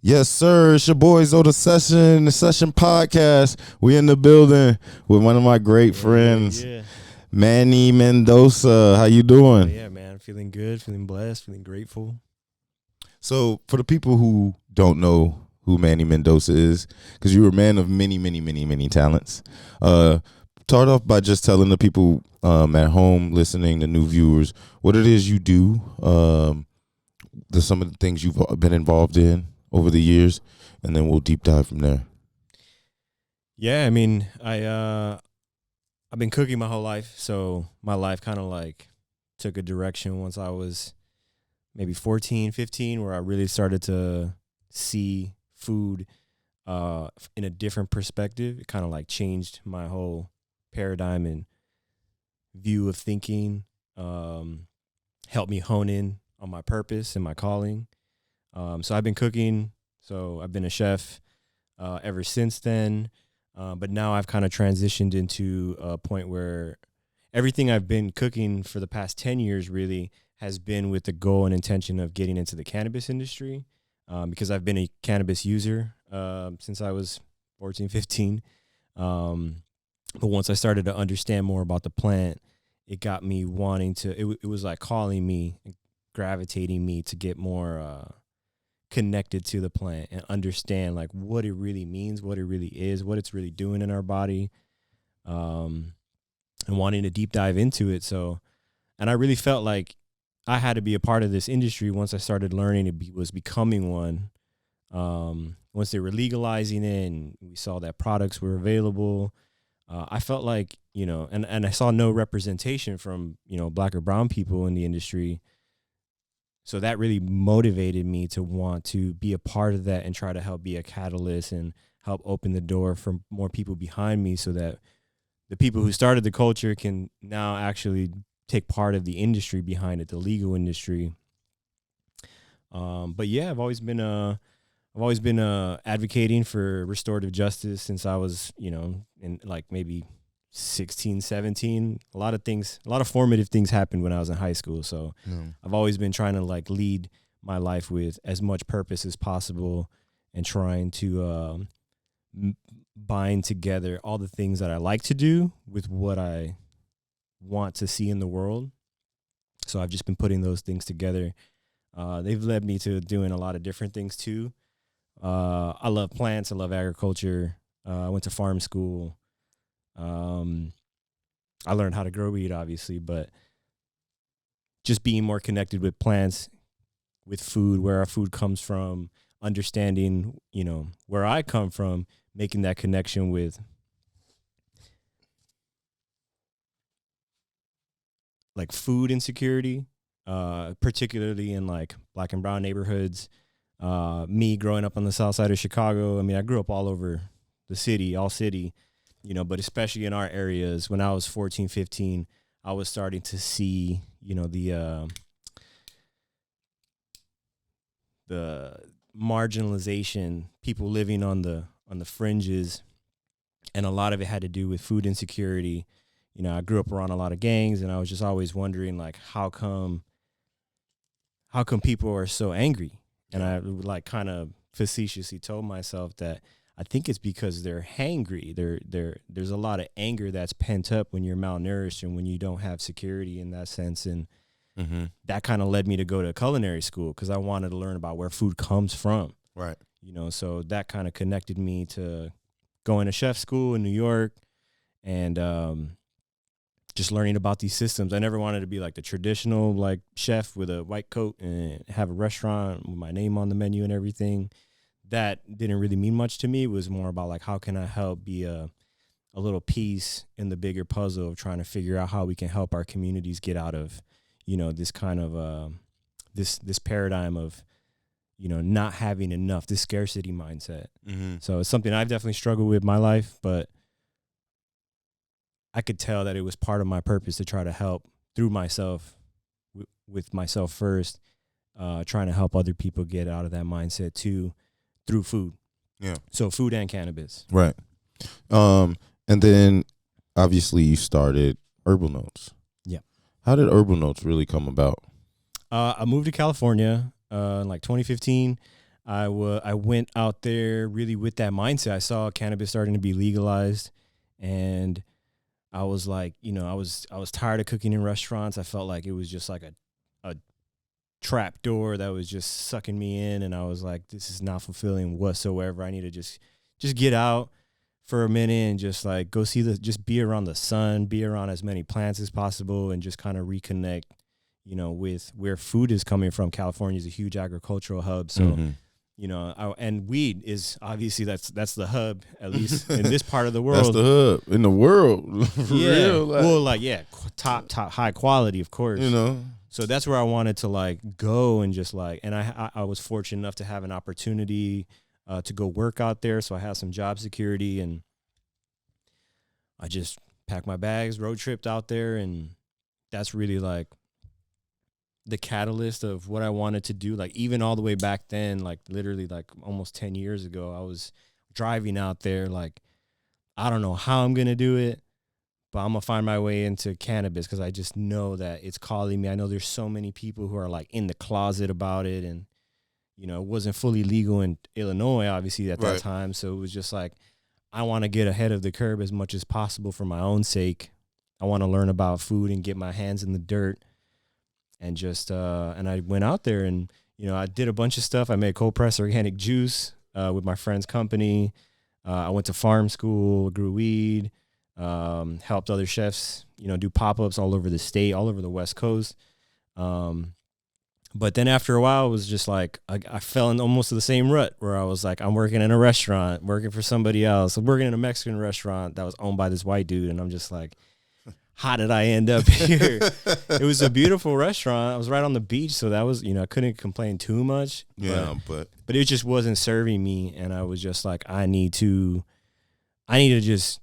Yes, sir. It's your boy ZoTheSession, the Session Podcast. We in the building with one of my great friends, Manny Mendoza. How you doing? Yeah, man. Feeling good, feeling blessed, feeling grateful. So for the people who don't know who Manny Mendoza is, because you're a man of many talents, start off by just telling the people at home listening, the new viewers, what it is you do, some of the things you've been involved in over the years, and then we'll deep dive from there. Yeah, I mean, I've been cooking my whole life, so my life kind of like took a direction once I was maybe 14, 15, where I really started to see food in a different perspective. It kind of like changed my whole paradigm and view of thinking, helped me hone in on my purpose and my calling. So I've been cooking, so I've been a chef ever since then. But now I've kind of transitioned into a point where everything I've been cooking for the past 10 years really has been with the goal and intention of getting into the cannabis industry, because I've been a cannabis user since I was 14, 15. But once I started to understand more about the plant, it got me wanting to, it was like calling me, gravitating me to get more connected to the plant and understand like what it really means, what it really is, what it's really doing in our body, and wanting to deep dive into it. So, and I really felt like I had to be a part of this industry once I started learning it was becoming one. Once they were legalizing it and we saw that products were available, I felt like, and I saw no representation from, Black or brown people in the industry. So that really motivated me to want to be a part of that and try to help be a catalyst and help open the door for more people behind me so that the people who started the culture can now actually take part of the industry behind it, the legal industry. But yeah, I've always been advocating for restorative justice since I was, in like maybe 16, 17. A lot of formative things happened when I was in high school. So I've always been trying to like lead my life with as much purpose as possible and trying to bind together all the things that I like to do with what I want to see in the world. So I've just been putting those things together. They've led me to doing a lot of different things too. I love plants. I love agriculture. I went to farm school. I learned how to grow weed, obviously, but just being more connected with plants, with food, where our food comes from, understanding, where I come from, making that connection with like food insecurity, particularly in like Black and brown neighborhoods. Me growing up on the south side of Chicago, I mean, I grew up all over the city, all city, but especially in our areas, when I was 14, 15, I was starting to see, the marginalization, people living on the fringes, and a lot of it had to do with food insecurity. I grew up around a lot of gangs, and I was just always wondering, like, how come people are so angry? And I like kind of facetiously told myself that I think it's because they're hangry. There's a lot of anger that's pent up when you're malnourished and when you don't have security in that sense. And that kind of led me to go to culinary school because I wanted to learn about where food comes from. Right. So that kind of connected me to going to chef school in New York and just learning about these systems. I never wanted to be like the traditional like chef with a white coat and have a restaurant with my name on the menu and everything. That didn't really mean much to me. It was more about like, how can I help be a little piece in the bigger puzzle of trying to figure out how we can help our communities get out of, this kind of this paradigm of, not having enough, this scarcity mindset. So it's something I've definitely struggled with my life, but I could tell that it was part of my purpose to try to help through myself, with myself first, trying to help other people get out of that mindset too, through food. Yeah. So food and cannabis. Right. And then obviously you started Herbal Notes. Yeah. How did Herbal Notes really come about? I moved to California in like 2015. I went out there really with that mindset. I saw cannabis starting to be legalized, and I was like, I was tired of cooking in restaurants. I felt like it was just like a trap door that was just sucking me in, and I was like, this is not fulfilling whatsoever. I need to just get out for a minute and just like go see just be around the sun, be around as many plants as possible, and just kind of reconnect, with where food is coming from. California is a huge agricultural hub, so and weed is obviously that's the hub, at least in this part of the world. That's the hub in the world. For real. Top high quality, of course. So that's where I wanted to like go and just like, and I was fortunate enough to have an opportunity to go work out there. So I had some job security, and I just packed my bags, road tripped out there, and that's really like the catalyst of what I wanted to do. Like even all the way back then, like literally like almost 10 years ago, I was driving out there like, I don't know how I'm going to do it, but I'm going to find my way into cannabis because I just know that it's calling me. I know there's so many people who are like in the closet about it, and, it wasn't fully legal in Illinois, obviously, at that time. So it was just like, I want to get ahead of the curve as much as possible for my own sake. I want to learn about food and get my hands in the dirt. And just, and I went out there and, I did a bunch of stuff. I made cold pressed organic juice with my friend's company. I went to farm school, grew weed, helped other chefs, do pop-ups all over the state, all over the West Coast. But then after a while, it was just like, I fell in almost the same rut where I was like, I'm working in a restaurant, working for somebody else. I'm working in a Mexican restaurant that was owned by this white dude. And I'm just like, how did I end up here? It was a beautiful restaurant. I was right on the beach. So that was, I couldn't complain too much. But it just wasn't serving me. And I was just like, I need to just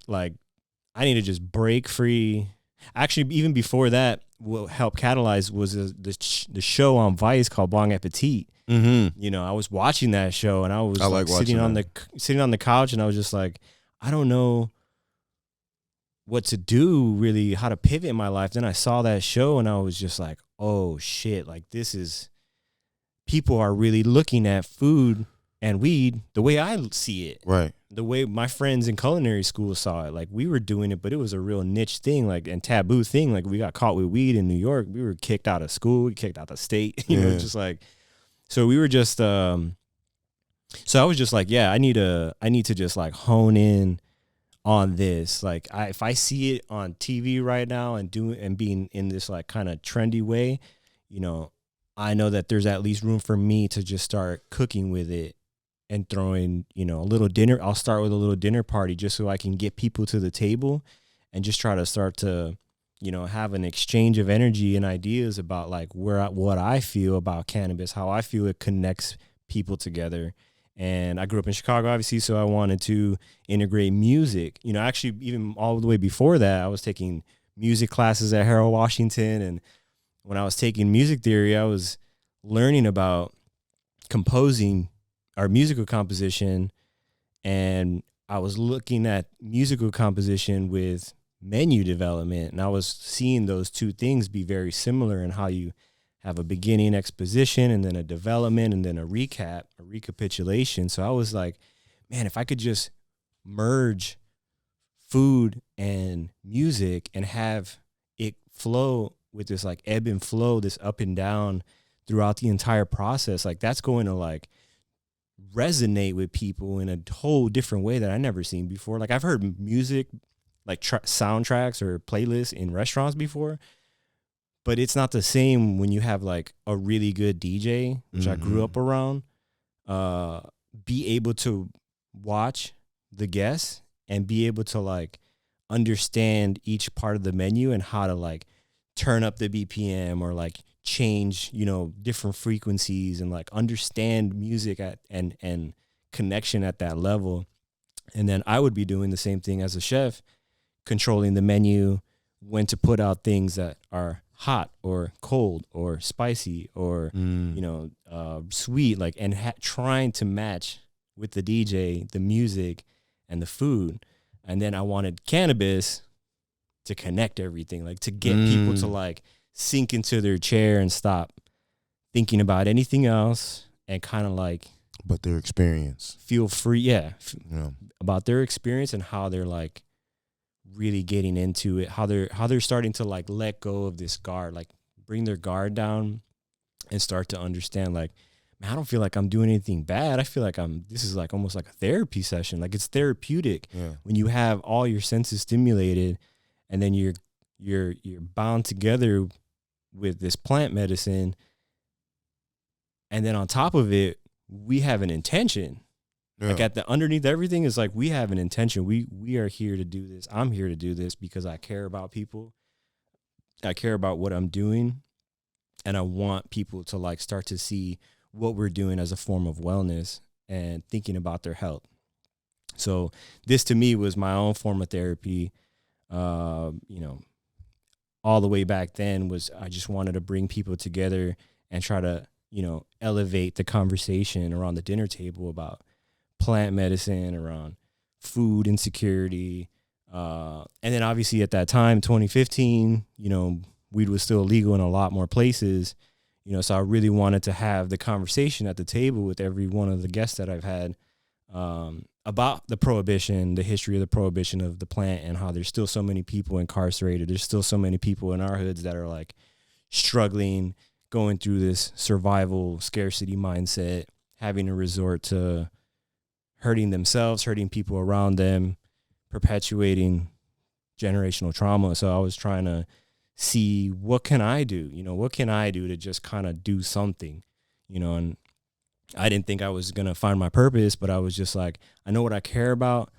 break free. Actually, even before that, what helped catalyze was the show on Vice called Bon Appetit. Mm-hmm. I was watching that show, and I was sitting on the couch, and I was just like, I don't know what to do, really, how to pivot in my life. Then I saw that show, and I was just like, oh shit, like people are really looking at food and weed the way I see it. Right. The way my friends in culinary school saw it. Like we were doing it, but it was a real niche thing, like, and taboo thing. Like we got caught with weed in New York. We were kicked out of school, kicked out of state, just like, so we were just, so I was just like, yeah, I need to just like hone in on this. Like if I see it on TV right now and being in this like kind of trendy way, I know that there's at least room for me to just start cooking with it and throwing, a little dinner. I'll start with a little dinner party just so I can get people to the table and just try to start to, have an exchange of energy and ideas about like what I feel about cannabis, how I feel it connects people together. And I grew up in Chicago, obviously, so I wanted to integrate music. Actually, even all the way before that, I was taking music classes at Harold Washington. And when I was taking music theory, I was learning about composing our musical composition, and I was looking at musical composition with menu development, and I was seeing those two things be very similar in how you have a beginning exposition and then a development and then a recapitulation. So I was like, man, if I could just merge food and music and have it flow with this like ebb and flow, this up and down throughout the entire process, like that's going to like resonate with people in a whole different way that I never seen before. Like I've heard music, like soundtracks or playlists in restaurants before, but it's not the same when you have like a really good DJ, which I grew up around, be able to watch the guests and be able to like understand each part of the menu and how to like turn up the BPM or like change, different frequencies and like understand music and connection at that level. And then I would be doing the same thing as a chef, controlling the menu, when to put out things that are hot or cold or spicy or, sweet, like, and trying to match with the DJ, the music and the food. And then I wanted cannabis to connect everything, like to get people to like sink into their chair and stop thinking about anything else and kind of like But their experience. feel free, Yeah. about their experience and how they're like really getting into it, how they're starting to like let go of this guard, like bring their guard down and start to understand like, man, I don't feel like I'm doing anything bad. I feel like this is like almost like a therapy session. Like it's therapeutic when you have all your senses stimulated and then you're bound together with this plant medicine. And then on top of it, we have an intention. Yeah. Like at the underneath everything is like, we have an intention. We are here to do this. I'm here to do this because I care about people. I care about what I'm doing. And I want people to like start to see what we're doing as a form of wellness and thinking about their health. So this to me was my own form of therapy. All the way back then was I just wanted to bring people together and try to, elevate the conversation around the dinner table about plant medicine, around food insecurity. And then obviously at that time, 2015, weed was still illegal in a lot more places, so I really wanted to have the conversation at the table with every one of the guests that I've had about the prohibition, the history of the prohibition of the plant, and how there's still so many people incarcerated. There's still so many people in our hoods that are like struggling, going through this survival scarcity mindset, having to resort to hurting themselves, hurting people around them, perpetuating generational trauma. So I was trying to see what can I do, what can I do to just kind of do something, and I didn't think I was going to find my purpose, but I was just like, I know what I care about.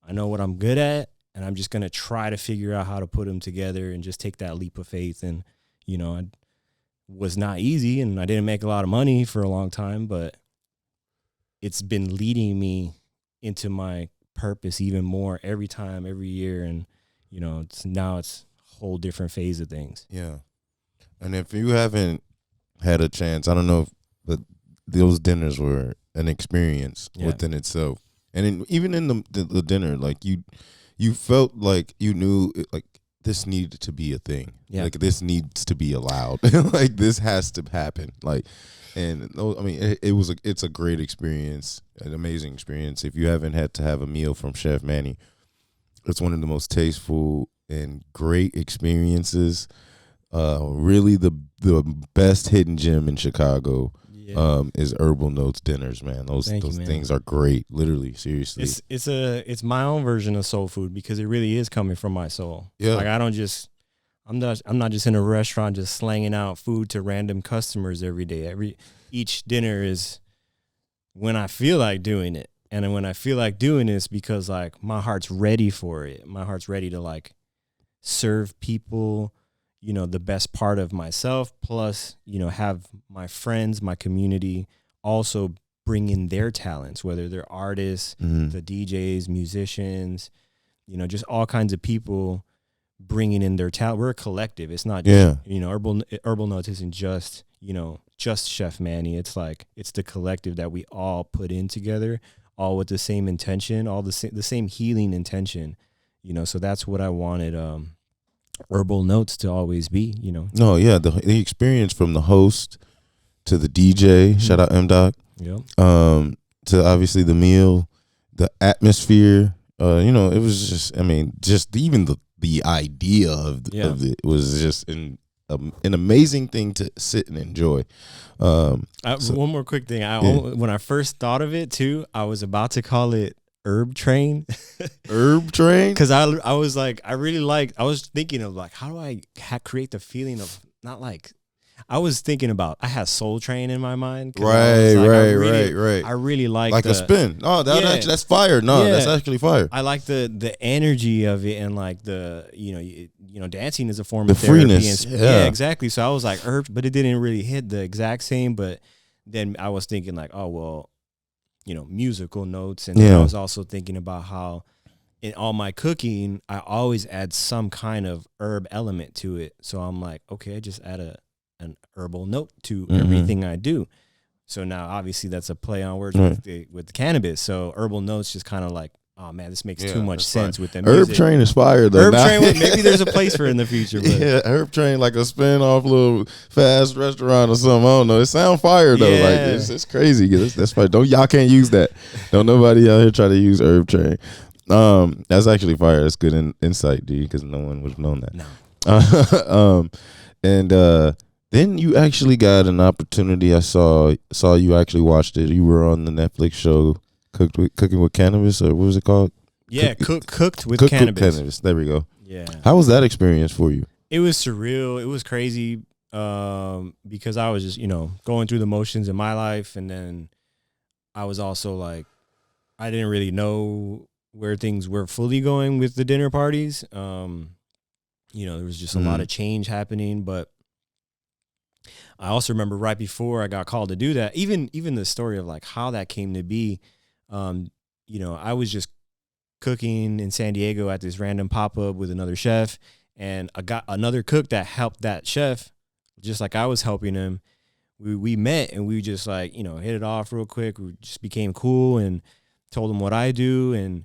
I know what I'm good at, and I'm just going to try to figure out how to put them together and just take that leap of faith. And, it was not easy, and I didn't make a lot of money for a long time, but it's been leading me into my purpose even more every time, every year. And, it's a whole different phase of things. Yeah. And if you haven't had a chance, I don't know, but those dinners were an experience within itself. And even in the dinner, like you felt like you knew like this needed to be a thing. Yeah. Like this needs to be allowed. Like this has to happen. Like, and I mean, it's a great experience, an amazing experience. If you haven't had to have a meal from Chef Manny, it's one of the most tasteful and great experiences. Really the best hidden gem in Chicago. Is Herbal Notes dinners, man. Those things are great. Literally, seriously. It's my own version of soul food because it really is coming from my soul. Yeah. Like I'm not just in a restaurant just slanging out food to random customers every day. Each dinner is when I feel like doing it. And then when I feel like doing this because like my heart's ready for it. My heart's ready to like serve people, the best part of myself, plus, have my friends, my community also bring in their talents, whether they're artists, the DJs, musicians, just all kinds of people bringing in their talent. We're a collective. It's not just, Herbal Notes isn't just, just Chef Manny. It's like, it's the collective that we all put in together, all with the same intention, all the same healing intention, so that's what I wanted, Herbal Notes to always be, No, yeah, the experience from the host to the DJ, shout out M-Doc, to obviously the meal, the atmosphere, it was just, I mean, just even the idea of it was just an amazing thing to sit and enjoy. One more quick thing. When I first thought of it too, I was about to call it Herb Train. Herb Train? Because I was like, I was thinking of like, how do I create the feeling of not like, I was thinking about, I had Soul Train in my mind. Right. I really like a spin. Oh, that's fire. No, that's actually fire. I like the energy of it and like the, dancing is a form of freeness. Therapy. Yeah, exactly. So I was like herbs, but it didn't really hit the exact same. But then I was thinking like, oh, well, musical notes. And I was also thinking about how in all my cooking, I always add some kind of herb element to it. So I'm like, okay, I just add an herbal note to everything I do. So now obviously that's a play on words with the cannabis. So Herbal Notes just kind of like oh man, this makes too much sense with them. Herb Train is fire though. Herb Train, maybe there's a place for it in the future. But. Yeah, Herb Train like a spin-off little fast restaurant or something. I don't know. It sounds fire though. Like it's crazy. That's fire. Y'all can't use that. Don't nobody out here try to use Herb Train. That's actually fire. That's good insight, D, because no one would have known that. No. And then you actually got an opportunity. I saw you actually watched it. You were on the Netflix show Cooking with Cannabis, or what was it called? Yeah, cooked with cannabis. There we go. Yeah. How was that experience for you? It was surreal. It was crazy because I was just, going through the motions in my life. And then I was also like, I didn't really know where things were fully going with the dinner parties. There was just a lot of change happening. But I also remember right before I got called to do that, even the story of like how that came to be, I was just cooking in San Diego at this random pop-up with another chef, and I got another cook that helped that chef just like I was helping him. We met and we just like, hit it off real quick. We just became cool and told him what I do. And,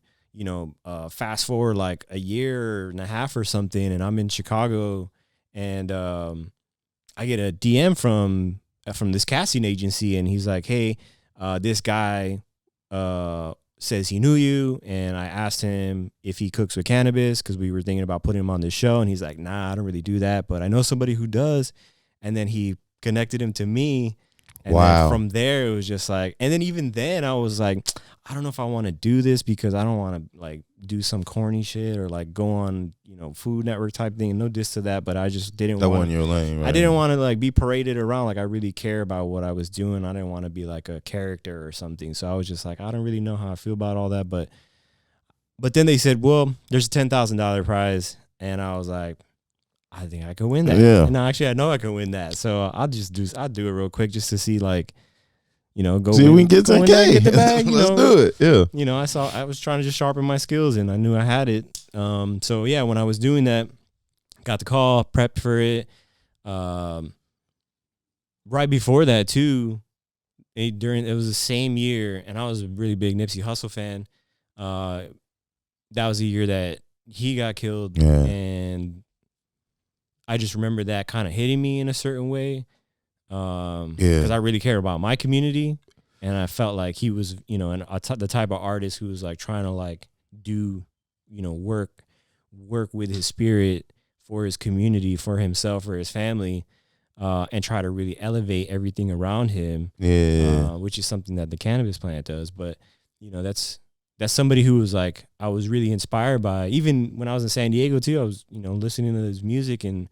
fast forward like a year and a half or something, and I'm in Chicago, and I get a DM from this casting agency, and he's like, hey, this guy says he knew you, and I asked him if he cooks with cannabis because we were thinking about putting him on this show, and he's like, nah, I don't really do that, but I know somebody who does. And then he connected him to me, and then from there it was just like, and then even then I was like, I don't know if I want to do this because I don't want to like do some corny shit or like go on Food Network type thing. No diss to that, but I just didn't want your lane, right? I didn't want to like be paraded around. Like I really care about what I was doing. I didn't want to be like a character or something. So I was just like, I don't really know how I feel about all that. But then they said, well, there's a $10,000 prize, and I was like, I think I could win that. Yeah. And actually, I know I can win that. So I'll do it real quick just to see like, go see, we can get 10K. Get the bag, Let's do it. Yeah. I was trying to just sharpen my skills, and I knew I had it. So yeah, when I was doing that, got the call, prepped for it. Right before that too, it was the same year, and I was a really big Nipsey Hussle fan. That was the year that he got killed, and I just remember that kind of hitting me in a certain way. Because I really care about my community, and I felt like he was, the type of artist who was like trying to like do, work with his spirit for his community, for himself, for his family, and try to really elevate everything around him. Which is something that the cannabis plant does. But that's somebody who was like, I was really inspired by. Even when I was in San Diego too, I was listening to his music, and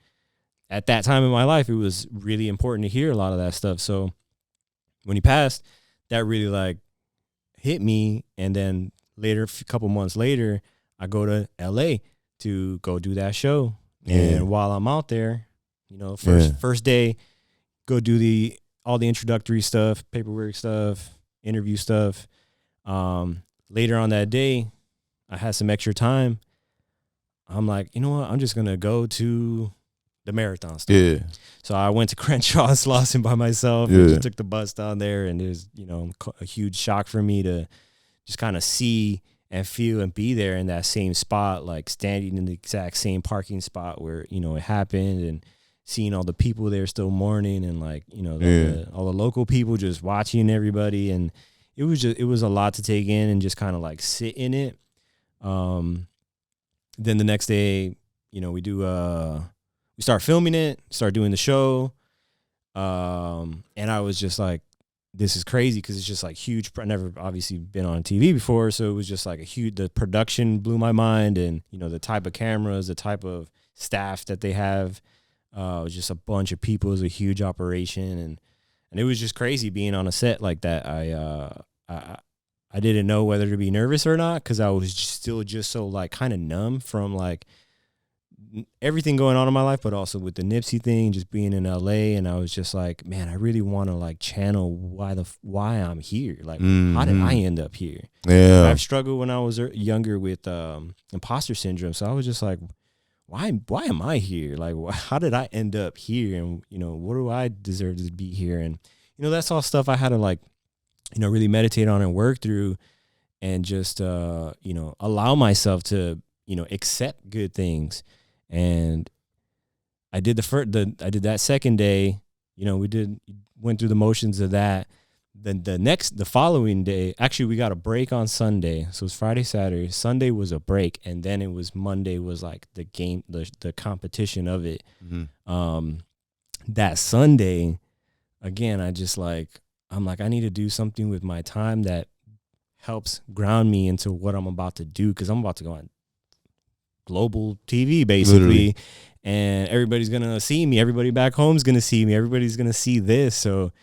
at that time in my life, it was really important to hear a lot of that stuff. So when he passed, that really like hit me. And then later, a couple months later, I go to LA to go do that show. And while I'm out there, first day, go do all the introductory stuff, paperwork stuff, interview stuff. Later on that day, I had some extra time. I'm like, you know what? I'm just going to go to the marathon stuff. Yeah. So I went to Crenshaw and Slauson by myself. And just took the bus down there, and it was, a huge shock for me to just kind of see and feel and be there in that same spot, like standing in the exact same parking spot where, it happened, and seeing all the people there still mourning, and like, all the local people just watching everybody. And it was a lot to take in and just kind of like sit in it. Then the next day, we start filming it, start doing the show. And I was just like, this is crazy because it's just like huge. I never obviously been on TV before. So it was just like the production blew my mind, and, the type of cameras, the type of staff that they have, it was just a bunch of people. It was a huge operation. And it was just crazy being on a set like that. I didn't know whether to be nervous or not, because I was still just so like kind of numb from like everything going on in my life, but also with the Nipsey thing, just being in LA. And I was just like, man, I really want to like channel why I'm here. Like, how did I end up here? Yeah. I've struggled when I was younger with imposter syndrome. So I was just like, why am I here? Like, how did I end up here? And, what do I deserve to be here? And, that's all stuff I had to like, really meditate on and work through. and just allow myself to accept good things. And I did I did that second day. Went through the motions of that. Then the following day, actually we got a break on Sunday. So it was Friday, Saturday. Sunday was a break, and then it was Monday was like the game, the competition of it. Mm-hmm. That Sunday, again, I'm like, I need to do something with my time that helps ground me into what I'm about to do, because I'm about to go on global TV basically. Literally. And everybody's gonna see me. Everybody back home's gonna see me. Everybody's gonna see this. So,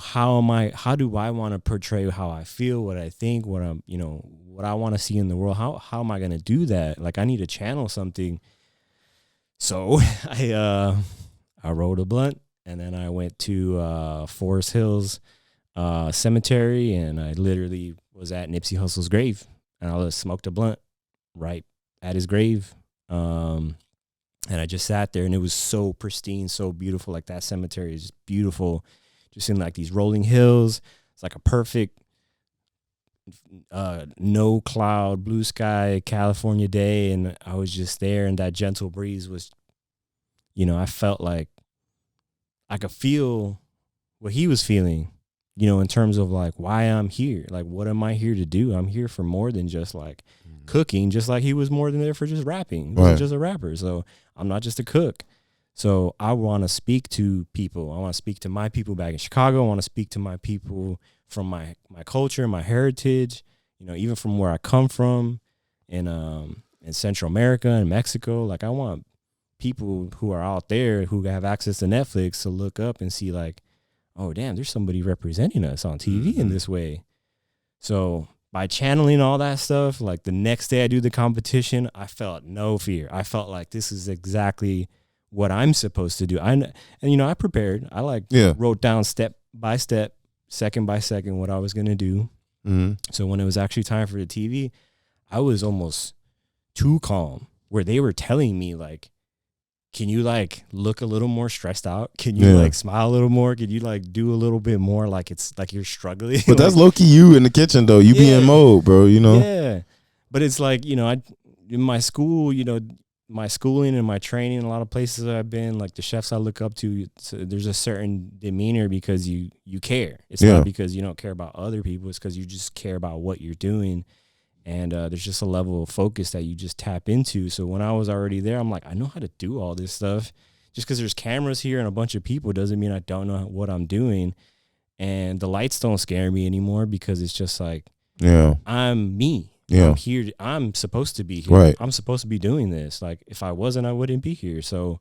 how do I want to portray how I feel, what I think, what I want to see in the world? How am I gonna do that? Like, I need to channel something. So I rolled a blunt, and then I went to Forest Hills Cemetery, and I literally was at Nipsey Hussle's grave, and I smoked a blunt right at his grave. And I just sat there, and it was so pristine, so beautiful. Like, that cemetery is beautiful, just in like these rolling hills. It's like a perfect no cloud, blue sky, California day. And I was just there, and that gentle breeze was, I felt like I could feel what he was feeling, in terms of like why I'm here. Like, what am I here to do? I'm here for more than just like cooking, just like he was more than there for just rapping. He wasn't just a rapper. So I'm not just a cook. So I want to speak to people. I want to speak to my people back in Chicago. I want to speak to my people from my culture, my heritage, even from where I come from in Central America and Mexico. Like, I want people who are out there who have access to Netflix to look up and see like, oh, damn, there's somebody representing us on TV in this way. So by channeling all that stuff, like the next day I do the competition, I felt no fear. I felt like this is exactly what I'm supposed to do. I prepared. I wrote down step by step, second by second, what I was going to do. Mm-hmm. So when it was actually time for the TV, I was almost too calm, where they were telling me like, can you like look a little more stressed out? Can you like smile a little more? Can you like do a little bit more like it's like you're struggling? But that's low key you in the kitchen though. You be in mode, bro, Yeah. But it's like, in my school, my schooling and my training, a lot of places I've been, like the chefs I look up to, there's a certain demeanor because you care. It's not because you don't care about other people. It's because you just care about what you're doing. And there's just a level of focus that you just tap into. So when I was already there, I'm like, I know how to do all this stuff. Just because there's cameras here and a bunch of people doesn't mean I don't know what I'm doing. And the lights don't scare me anymore, because it's just like, I'm me. I'm here. I'm supposed to be here. Right. I'm supposed to be doing this. Like, if I wasn't, I wouldn't be here. So,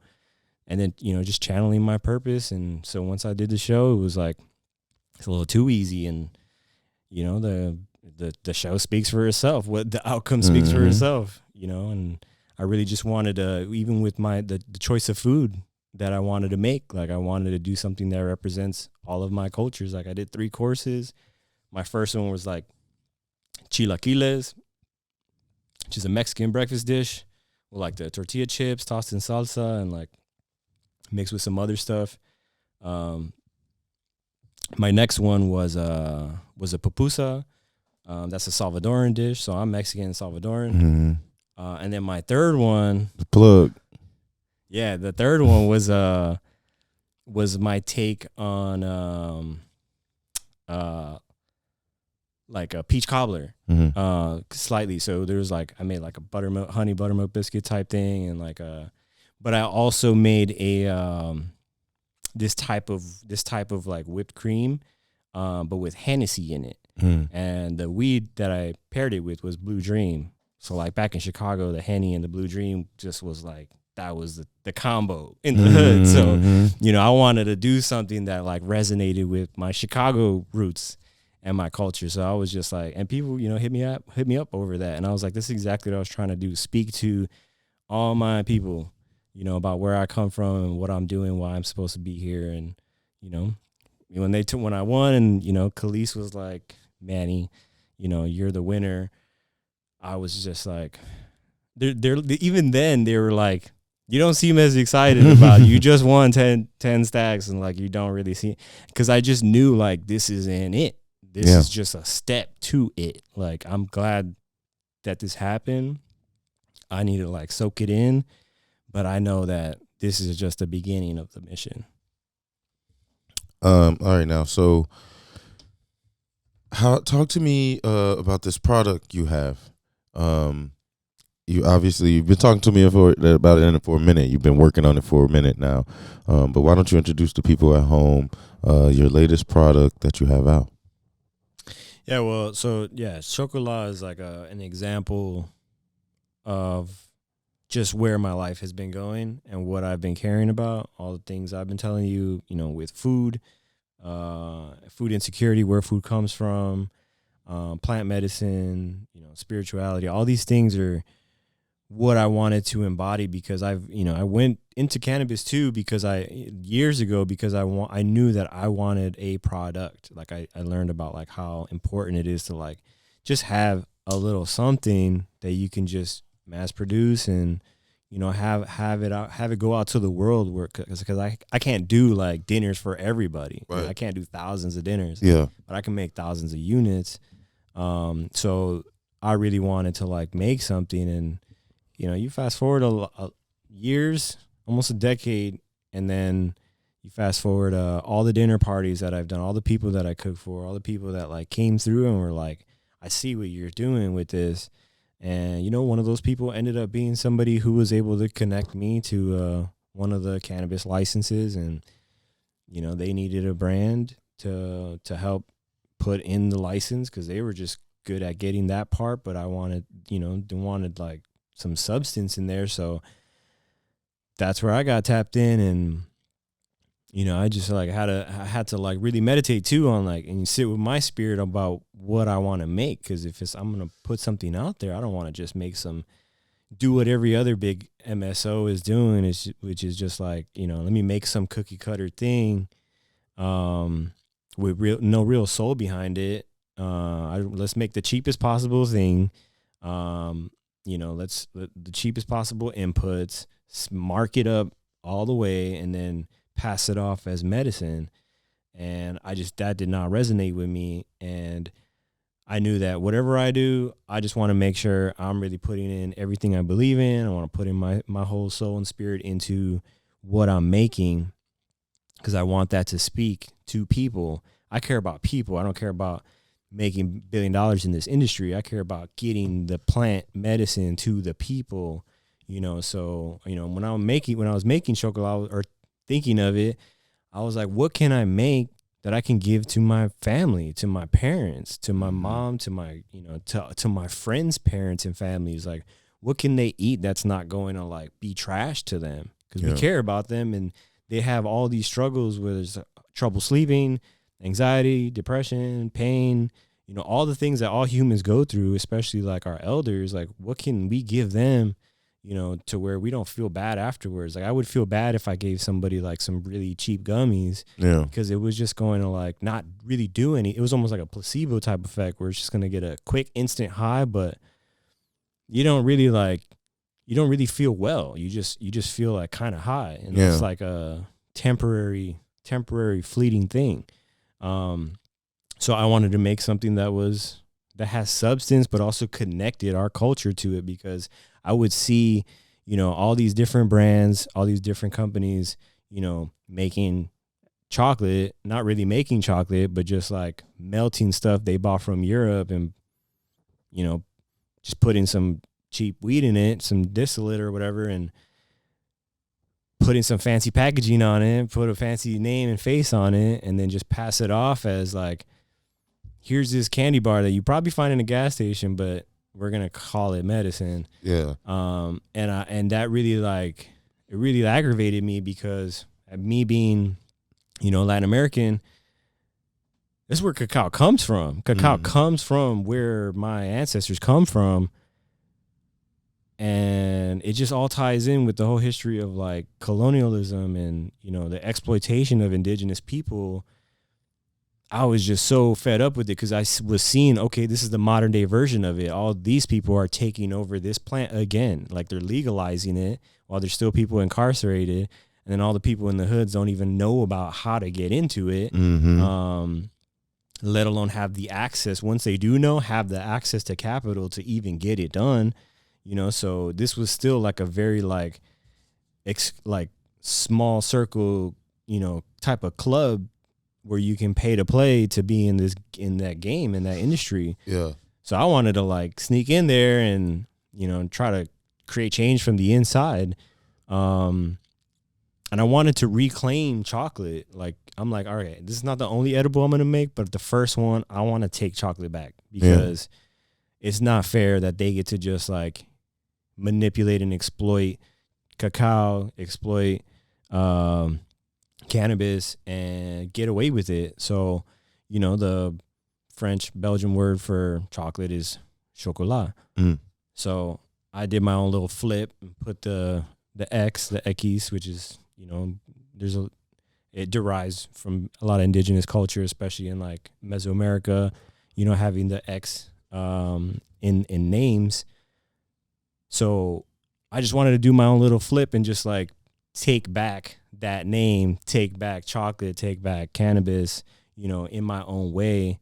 and then, just channeling my purpose. And so once I did the show, it was like, it's a little too easy. And, the show speaks for itself. What the outcome speaks for itself, and I really just wanted to, even with the choice of food that I wanted to make, like I wanted to do something that represents all of my cultures. Like, I did 3 courses. My first one was like chilaquiles, which is a Mexican breakfast dish with like the tortilla chips tossed in salsa and like mixed with some other stuff. My next one was a pupusa. That's a Salvadoran dish, so I'm Mexican and Salvadoran. Mm-hmm. And then my third one, the plug. Yeah, the third one was my take on like a peach cobbler, slightly. So there was like, I made like a honey buttermilk biscuit type thing, and like but I also made a this type of like whipped cream, but with Hennessy in it. And the weed that I paired it with was Blue Dream. So like back in Chicago, the Henny and the Blue Dream just was like, that was the combo in the hood. So, I wanted to do something that like resonated with my Chicago roots and my culture. So I was just like, and people, hit me up over that. And I was like, this is exactly what I was trying to do. Speak to all my people, about where I come from and what I'm doing, why I'm supposed to be here. And, when I won, and, Khalees was like, Manny, you're the winner. I was just like, even then they were like, you don't seem as excited about it. You just won 10 stacks, and like, you don't really see, because I just knew like, this isn't it. This is just a step to it. Like, I'm glad that this happened. I need to like soak it in, but I know that this is just the beginning of the mission. All right, now, so talk to me about this product you have. You've been talking to me about it for a minute. You've been working on it for a minute now. But why don't you introduce the people at home your latest product that you have out? Yeah, well, so yeah, Xocola is like an example of just where my life has been going and what I've been caring about, all the things I've been telling you, with food, food insecurity, where food comes from, plant medicine, spirituality. All these things are what I wanted to embody, because I went into cannabis too years ago because I knew that I wanted a product. Like I learned about like how important it is to like just have a little something that you can just mass produce and have it go out to the world, because I can't do like dinners for everybody. Right. I can't do thousands of dinners. Yeah, but I can make thousands of units. So I really wanted to like make something, and you fast forward years, almost a decade, and then you fast forward all the dinner parties that I've done, all the people that I cooked for, all the people that like came through and were like, I see what you're doing with this. And, one of those people ended up being somebody who was able to connect me to one of the cannabis licenses. And, they needed a brand to help put in the license, because they were just good at getting that part. But I wanted like some substance in there. So that's where I got tapped in. And, I just like I had to like really meditate too on like, and sit with my spirit about what I want to make. Cause if I'm going to put something out there, I don't want to just do what every other big MSO is doing, which is just like, let me make some cookie cutter thing, with no real soul behind it. Let's make the cheapest possible thing. Let's the cheapest possible inputs, mark it up all the way, and then pass it off as medicine. And that did not resonate with me. And I knew that whatever I do, I just want to make sure I'm really putting in everything I believe in. I want to put in my whole soul and spirit into what I'm making, because I want that to speak to people. I care about people. I don't care about making $1 billion in this industry. I care about getting the plant medicine to the people, So, when I was making Xocola, or thinking of it, I was like, what can I make that I can give to my family, to my parents, to my mom, to my, to my friends' parents and families? Like, what can they eat that's not going to like be trash to them? Because we care about them, and they have all these struggles, whether it's trouble sleeping, anxiety, depression, pain, all the things that all humans go through, especially like our elders. Like, what can we give them, to where we don't feel bad afterwards? Like, I would feel bad if I gave somebody like some really cheap gummies, because it was just going to like not really do any. It was almost like a placebo type effect, where it's just going to get a quick instant high, but you don't really feel well. You just feel like kind of high, and it's like a temporary fleeting thing. So I wanted to make something that has substance, but also connected our culture to it, because I would see, all these different brands, all these different companies, making chocolate, not really making chocolate, but just like melting stuff they bought from Europe and, just putting some cheap weed in it, some distillate or whatever, and putting some fancy packaging on it, put a fancy name and face on it, and then just pass it off as like, here's this candy bar that you probably find in a gas station, but we're gonna call it medicine. Yeah. And that really like, it really aggravated me, because me being, Latin American, this is where cacao comes from. Cacao comes from where my ancestors come from. And it just all ties in with the whole history of like colonialism and, the exploitation of indigenous people. I was just so fed up with it, because I was seeing, okay, this is the modern day version of it. All these people are taking over this plant again. Like, they're legalizing it while there's still people incarcerated. And then all the people in the hoods don't even know about how to get into it. let alone have the access. Once they do know, have the access to capital to even get it done, so this was still like a very like small circle, type of club where you can pay to play to be in that game, in that industry. Yeah. So I wanted to like sneak in there and, try to create change from the inside. And I wanted to reclaim chocolate. Like, I'm like, all right, this is not the only edible I'm going to make, but the first one, I want to take chocolate back because it's not fair that they get to just like manipulate and exploit cacao, exploit, cannabis and get away with it. So, the French Belgian word for chocolate is Xocola. So I did my own little flip and put the X, which is, it derives from a lot of indigenous culture, especially in like Mesoamerica, having the X in names. So I just wanted to do my own little flip and just like take back that name, take back chocolate, take back cannabis, in my own way,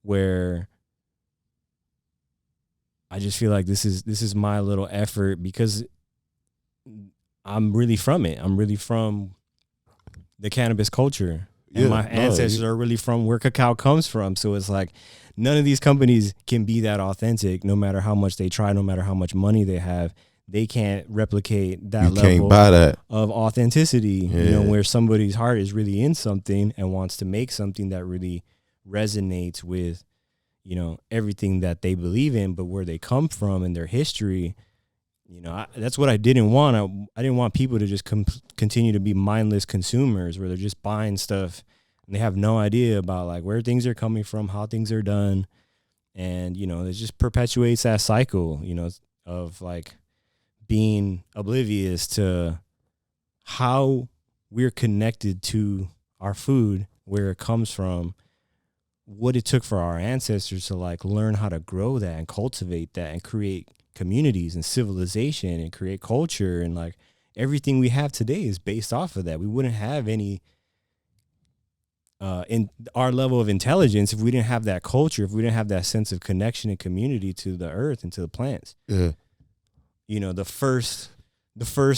where I just feel like this is my little effort because I'm really from it. I'm really from the cannabis culture. And my ancestors are really from where cacao comes from. So it's like none of these companies can be that authentic, no matter how much they try, no matter how much money they have. They can't replicate that level of authenticity, where somebody's heart is really in something and wants to make something that really resonates with, everything that they believe in, but where they come from and their history. That's what I didn't want. I didn't want people to just continue to be mindless consumers where they're just buying stuff and they have no idea about like where things are coming from, how things are done. And, it just perpetuates that cycle, of like being oblivious to how we're connected to our food, where it comes from, what it took for our ancestors to like learn how to grow that and cultivate that and create communities and civilization and create culture. And like everything we have today is based off of that. We wouldn't have any in our level of intelligence if we didn't have that culture, if we didn't have that sense of connection and community to the earth and to the plants. Yeah. The first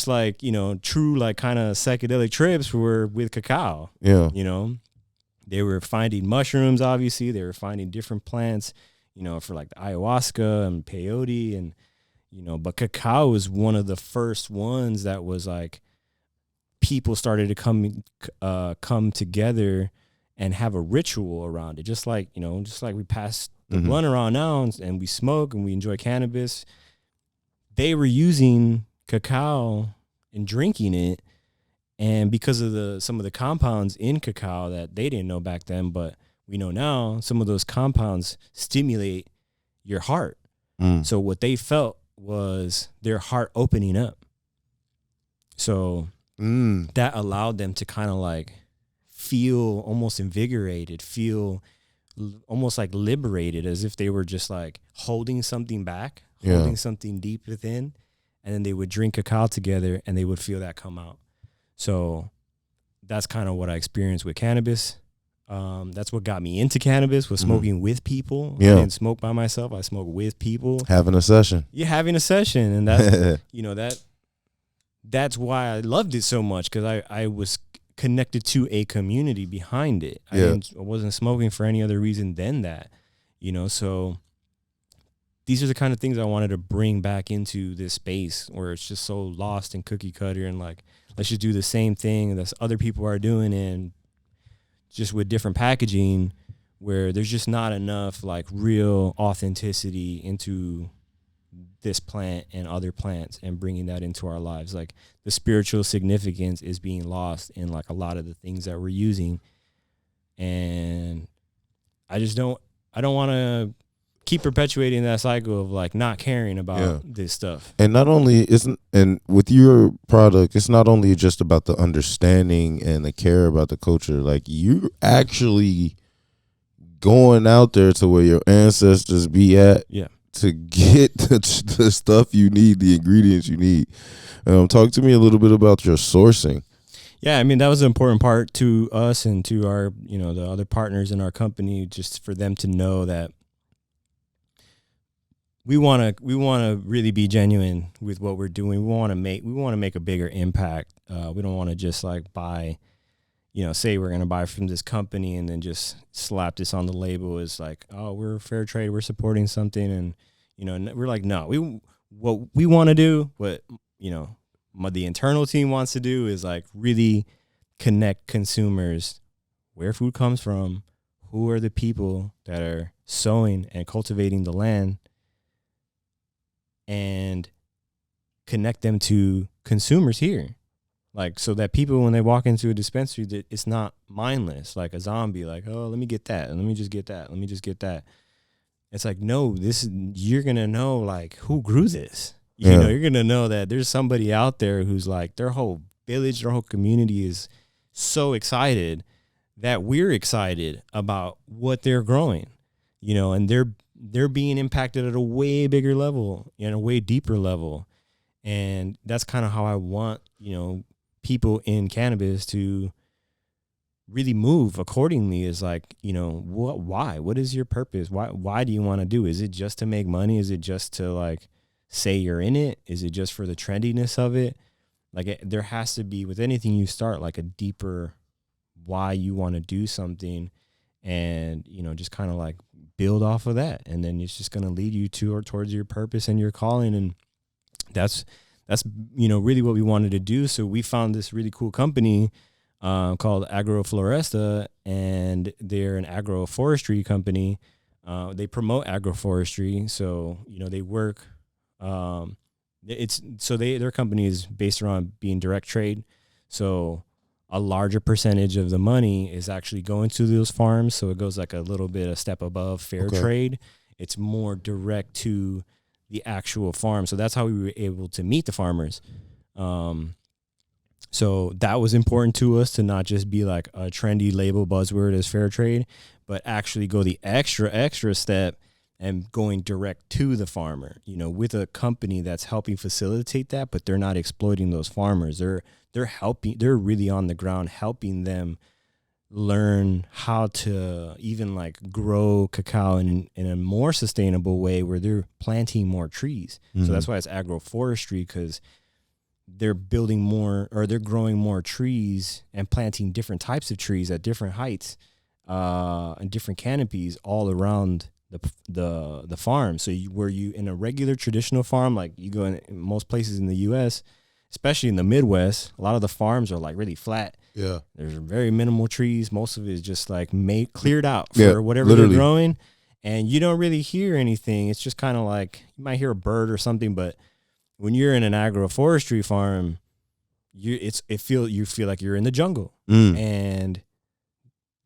like, true like kind of psychedelic trips were with cacao. Yeah. They were finding mushrooms, obviously. They were finding different plants, for like the ayahuasca and peyote and, but cacao was one of the first ones that was like people started to come together and have a ritual around it. Just like we pass the blunt around now and we smoke and we enjoy cannabis. They were using cacao and drinking it, and because of some of the compounds in cacao that they didn't know back then, but we know now, some of those compounds stimulate your heart. So what they felt was their heart opening up. So that allowed them to kind of like feel almost invigorated, feel almost like liberated, as if they were just like holding something back, holding something deep within, and then they would drink cacao together and they would feel that come out. So that's kind of what I experienced with cannabis. That's what got me into cannabis, was smoking with people. I didn't smoke by myself. I smoked with people. Having a session. Yeah, having a session. And that, that's why I loved it so much, because I was connected to a community behind it. I wasn't smoking for any other reason than that, so these are the kind of things I wanted to bring back into this space where it's just so lost and cookie cutter and like, let's just do the same thing that other people are doing, and just with different packaging, where there's just not enough like real authenticity into this plant and other plants and bringing that into our lives. Like the spiritual significance is being lost in like a lot of the things that we're using. And I don't want to keep perpetuating that cycle of like not caring about this stuff. And not only and with your product, it's not only just about the understanding and the care about the culture. Like you actually going out there to where your ancestors be at to get the stuff you need, the ingredients you need. Talk to me a little bit about your sourcing. Yeah, I mean, that was an important part to us and to our, the other partners in our company, just for them to know that we want to really be genuine with what we're doing. We want to make a bigger impact. We don't want to just like buy, say we're going to buy from this company and then just slap this on the label as like, oh, we're fair trade, we're supporting something. And, we're like, no, what we want to do, what, the internal team wants to do is like really connect consumers where food comes from, who are the people that are sowing and cultivating the land, and connect them to consumers here. Like, so that people, when they walk into a dispensary, that it's not mindless, like a zombie, like, oh, let me get that, and let me just get that, let me just get that. It's like, no, you're going to know, like, who grew this. You're going to know that there's somebody out there who's like, their whole village, their whole community is so excited that we're excited about what they're growing, and they're being impacted at a way bigger level and a way deeper level. And that's kind of how I want, people in cannabis to really move accordingly, is like, what is your purpose? Why do you want to do? Is it just to make money? Is it just to like say you're in it? Is it just for the trendiness of it? Like, there has to be, with anything you start, like a deeper why you want to do something, and, just kind of like build off of that. And then it's just going to lead you towards your purpose and your calling. And that's, really what we wanted to do. So we found this really cool company called Agrofloresta, and they're an agroforestry company. They promote agroforestry. So, they work, their company is based around being direct trade. So a larger percentage of the money is actually going to those farms. So it goes like a little bit a step above fair trade. It's more direct to the actual farm. So that's how we were able to meet the farmers. So that was important to us, to not just be like a trendy label buzzword as fair trade, but actually go the extra step and going direct to the farmer, with a company that's helping facilitate that, but they're not exploiting those farmers. They're helping, they're really on the ground helping them learn how to even like grow cacao in a more sustainable way, where they're planting more trees. Mm-hmm. So that's why it's agroforestry, because they're building more, or they're growing more trees and planting different types of trees at different heights and different canopies all around the farm. So where you in a regular traditional farm, like you go in most places in the U.S., especially in the Midwest, a lot of the farms are like really flat. Yeah, there's very minimal trees. Most of it is just like cleared out for whatever they're growing, and you don't really hear anything. It's just kind of like you might hear a bird or something, but when you're in an agroforestry farm, you feel like you're in the jungle, and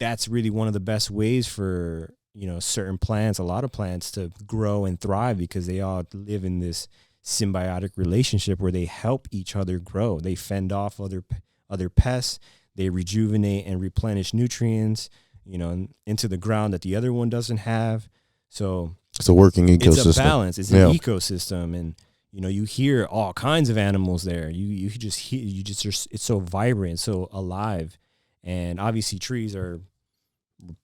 that's really one of the best ways for certain plants, a lot of plants, to grow and thrive, because they all live in this symbiotic relationship where they help each other grow. They fend off other pests. They rejuvenate and replenish nutrients, into the ground that the other one doesn't have. So it's a working ecosystem. It's a balance. It's an ecosystem, and you hear all kinds of animals there. It's so vibrant, so alive, and obviously trees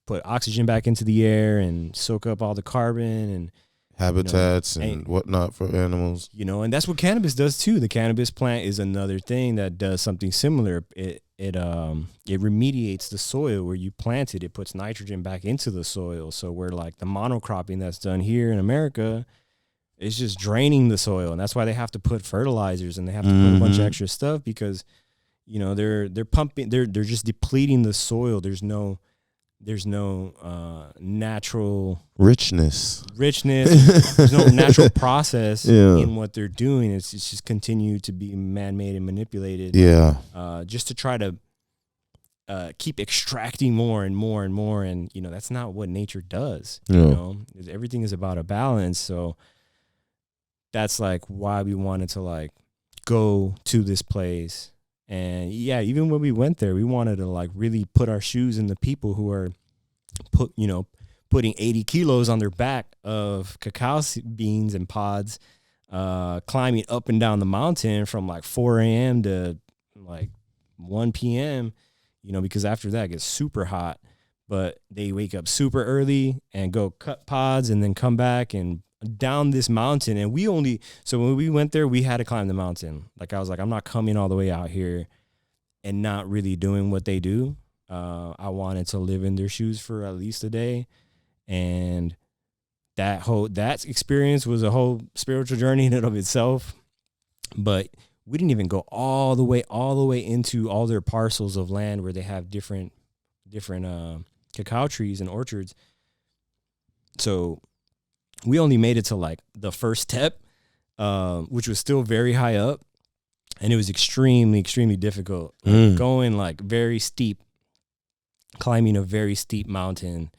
put oxygen back into the air and soak up all the carbon and habitats and whatnot for animals. And that's what cannabis does too. The cannabis plant is another thing that does something similar. It remediates the soil where you plant it. It puts nitrogen back into the soil. So where like the monocropping that's done here in America is just draining the soil, and that's why they have to put fertilizers and they have to put a bunch of extra stuff, because they're pumping, they're just depleting the soil. There's no natural richness. There's no natural process in what they're doing. It's just continue to be man-made and manipulated. Just to try to keep extracting more and more and more. And, that's not what nature does. Everything is about a balance. So that's like why we wanted to like go to this place. And even when we went there, we wanted to like really put our shoes in the people who are putting 80 kilos on their back of cacao beans and pods, climbing up and down the mountain from like 4 a.m. to like 1 p.m., because after that it gets super hot. But they wake up super early and go cut pods and then come back and down this mountain. And so when we went there, we had to climb the mountain. Like I was like, I'm not coming all the way out here and not really doing what they do. I wanted to live in their shoes for at least a day. And that experience was a whole spiritual journey in and of itself. But we didn't even go all the way into all their parcels of land where they have different cacao trees and orchards. So we only made it to like the first step, which was still very high up, and it was extremely, extremely difficult. Going like very steep, climbing a very steep mountain,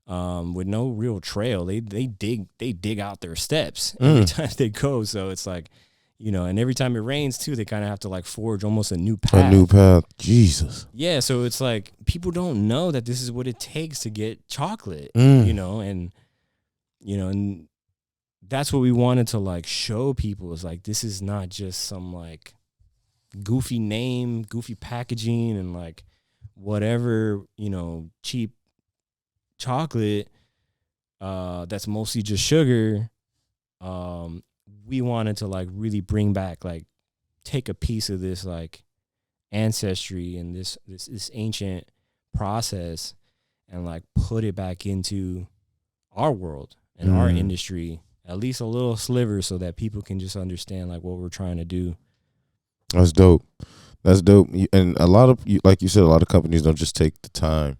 with no real trail. They dig out their steps every time they go. So it's like, and every time it rains too, they kind of have to like forge almost a new path. Jesus. Yeah. So it's like people don't know that this is what it takes to get chocolate, and that's what we wanted to like show people is like, this is not just some like goofy name, goofy packaging and like whatever, cheap chocolate, that's mostly just sugar. We wanted to like really bring back, like take a piece of this like ancestry and this ancient process and like put it back into our world and our industry, at least a little sliver, so that people can just understand like what we're trying to do. That's dope. And a lot of, like you said, a lot of companies don't just take the time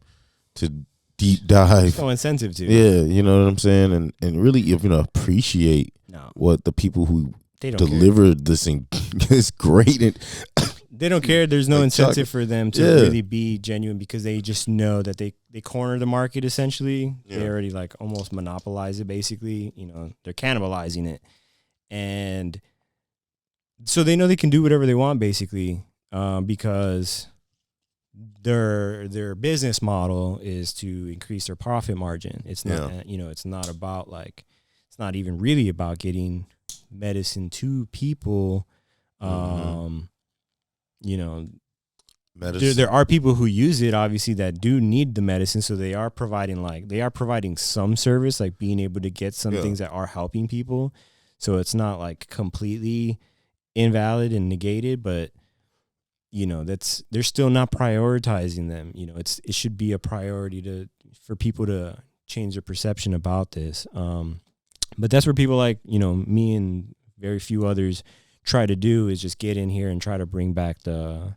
to deep dive. There's no incentive to. Yeah, you know what I'm saying? And really, appreciate what the people who delivered this thing is great. And they don't care. There's no like incentive for them to really be genuine, because they just know that they corner the market essentially. Yeah. They already like almost monopolize it basically. They're cannibalizing it. And so they know they can do whatever they want basically, because their business model is to increase their profit margin. It's not, it's not about like, it's not even really about getting medicine to people. Medicine. There are people who use it, obviously, that do need the medicine. So they are providing some service, like being able to get some things that are helping people. So it's not like completely invalid and negated, but they're still not prioritizing them. It should be a priority for people to change their perception about this. But that's where people like, me and very few others try to do, is just get in here and try to bring back the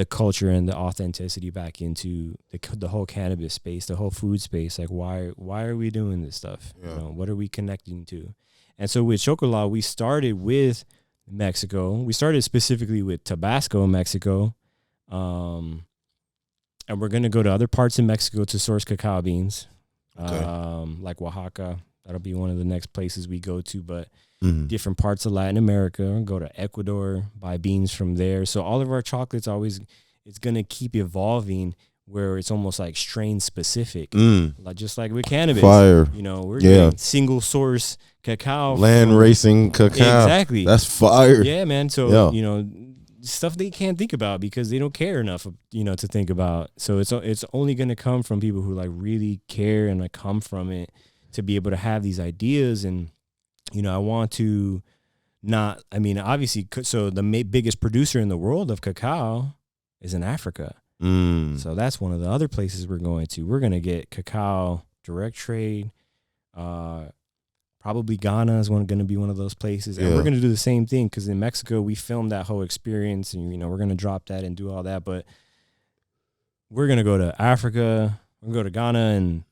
culture and the authenticity back into the whole cannabis space, the whole food space. Like, why are we doing this stuff? Yeah. What are we connecting to? And so with Xocola, we started with Mexico. We started specifically with Tabasco, Mexico. And we're going to go to other parts of Mexico to source cacao beans. Okay. Like Oaxaca. That'll be one of the next places we go to, but different parts of Latin America, go to Ecuador, buy beans from there. So all of our chocolates it's going to keep evolving, where it's almost like strain specific, like just like with cannabis. Fire. We're getting single source cacao, land racing cacao. Exactly. That's fire. Yeah, man. So stuff they can't think about because they don't care enough, to think about. So it's only going to come from people who like really care and like come from it, to be able to have these ideas. And I want to obviously, so the biggest producer in the world of cacao is in Africa. So that's one of the other places we're going to. We're going to get cacao direct trade. Probably Ghana is going to be one of those places. And we're going to do the same thing, because in Mexico, we filmed that whole experience, and, we're going to drop that and do all that. But we're going to go to Africa, we're going to go to Ghana and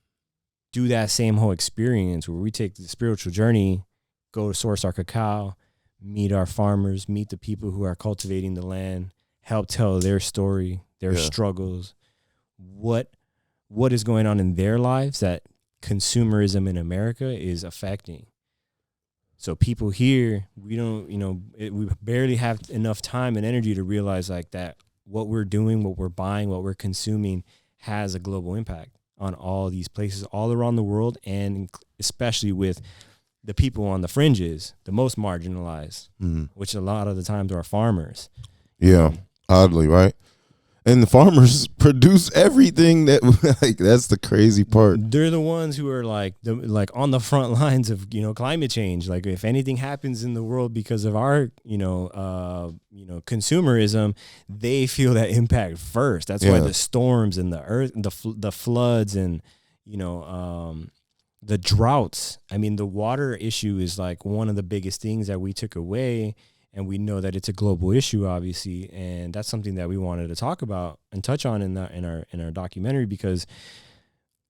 do that same whole experience, where we take the spiritual journey, go to source our cacao, meet our farmers, meet the people who are cultivating the land, help tell their story, their struggles, what is going on in their lives that consumerism in America is affecting. So people here, we don't, we barely have enough time and energy to realize like that what we're doing, what we're buying, what we're consuming has a global impact on all these places all around the world, and especially with the people on the fringes, the most marginalized, which a lot of the times are farmers. Yeah. Oddly, right? And the farmers produce everything that like that's the crazy part. They're the ones who are like on the front lines of climate change. Like if anything happens in the world because of our consumerism, they feel that impact first. That's why the storms and the earth, the floods, and the droughts. I mean, the water issue is like one of the biggest things that we took away. And we know that it's a global issue, obviously, and that's something that we wanted to talk about and touch on in our documentary, because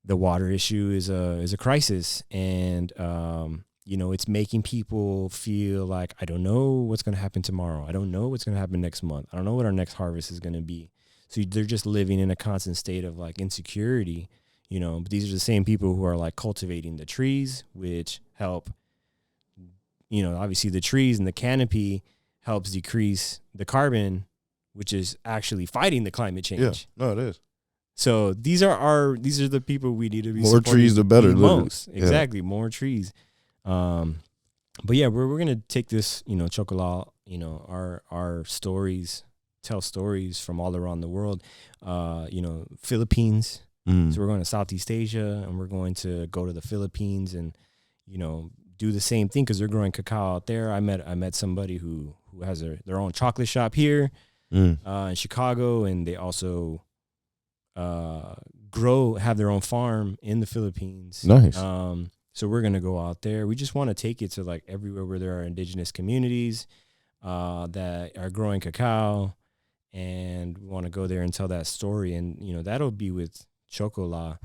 the water issue is a crisis, and it's making people feel like, I don't know what's going to happen tomorrow. I don't know what's going to happen next month. I don't know what our next harvest is going to be. So they're just living in a constant state of like insecurity. But these are the same people who are like cultivating the trees, which help. Obviously the trees and the canopy helps decrease the carbon, which is actually fighting the climate change. Yeah, no, it is. So these are the people we need to be more trees, the better. Most exactly, more trees. But yeah, we're gonna take this, Xocola, our stories, tell stories from all around the world. Philippines. So we're going to Southeast Asia, and we're going to go to the Philippines and do the same thing, because they're growing cacao out there. I met somebody who has their own chocolate shop here in Chicago, and they also have their own farm in the Philippines. Nice. So we're gonna go out there. We just want to take it to like everywhere where there are indigenous communities that are growing cacao, and we want to go there and tell that story. And that'll be with Xocola.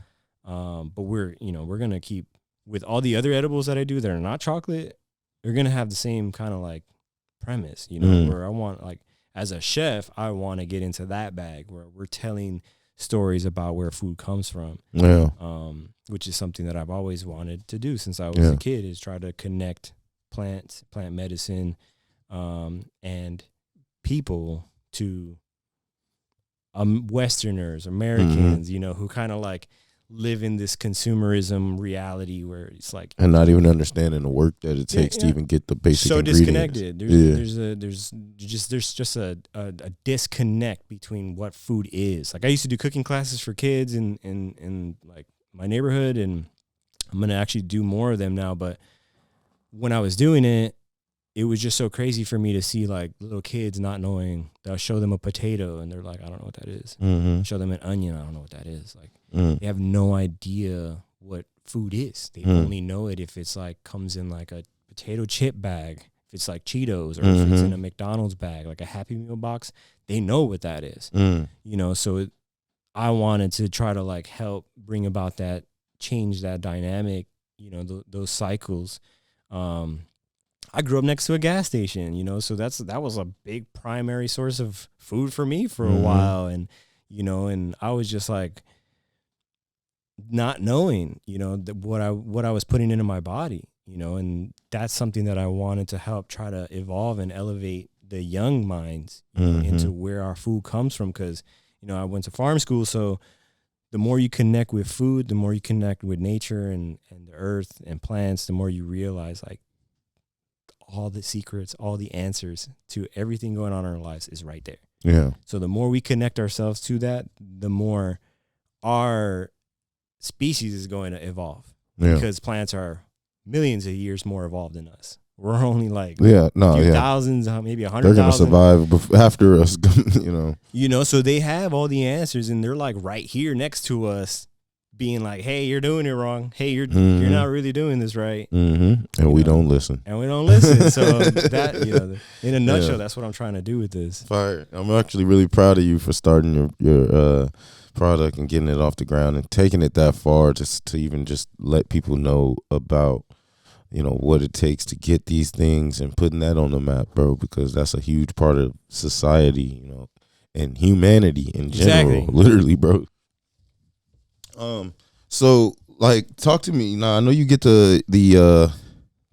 But we're gonna keep with all the other edibles that I do that are not chocolate. They're gonna have the same kind of like premise, where I want, like, as a chef, I want to get into that bag where we're telling stories about where food comes from. Yeah. Which is something that I've always wanted to do since I was a kid, is try to connect plant medicine, and people to Westerners, Americans, who kind of like live in this consumerism reality where it's like, and not even understanding the work that it takes to even get the basic so ingredients. Disconnected. There's just a disconnect between what food is. Like, I used to do cooking classes for kids in like my neighborhood, and I'm gonna actually do more of them now. But when I was doing it, it was just so crazy for me to see like little kids not knowing. I'll show them a potato and they're like, I don't know what that is. Show them an onion, I don't know what that is. Like, they have no idea what food is. They only know it if it's like comes in like a potato chip bag, if it's like Cheetos, or if it's in a McDonald's bag, like a Happy Meal box. They know what that is. So I wanted to try to like help bring about that, change that dynamic, those cycles. I grew up next to a gas station, so that was a big primary source of food for me for a while. And, and I was just like not knowing, what I was putting into my body, and that's something that I wanted to help try to evolve and elevate the young minds into where our food comes from. Cause, I went to farm school. So the more you connect with food, the more you connect with nature and the earth and plants, the more you realize like, all the secrets, all the answers to everything going on in our lives is right there. Yeah. So the more we connect ourselves to that, the more our species is going to evolve. Yeah. Because plants are millions of years more evolved than us. We're only like thousands, maybe 100,000. They're gonna survive after us, So they have all the answers, and they're like right here next to us, being like, hey, you're doing it wrong. Hey, you're not really doing this right. And we don't listen. And we don't listen. So that, in a nutshell, that's what I'm trying to do with this. Fire. I'm actually really proud of you for starting your product and getting it off the ground and taking it that far, just to even just let people know about, what it takes to get these things and putting that on the map, bro, because that's a huge part of society, and humanity in general. Exactly. Literally, bro. So like, talk to me now. I know you get the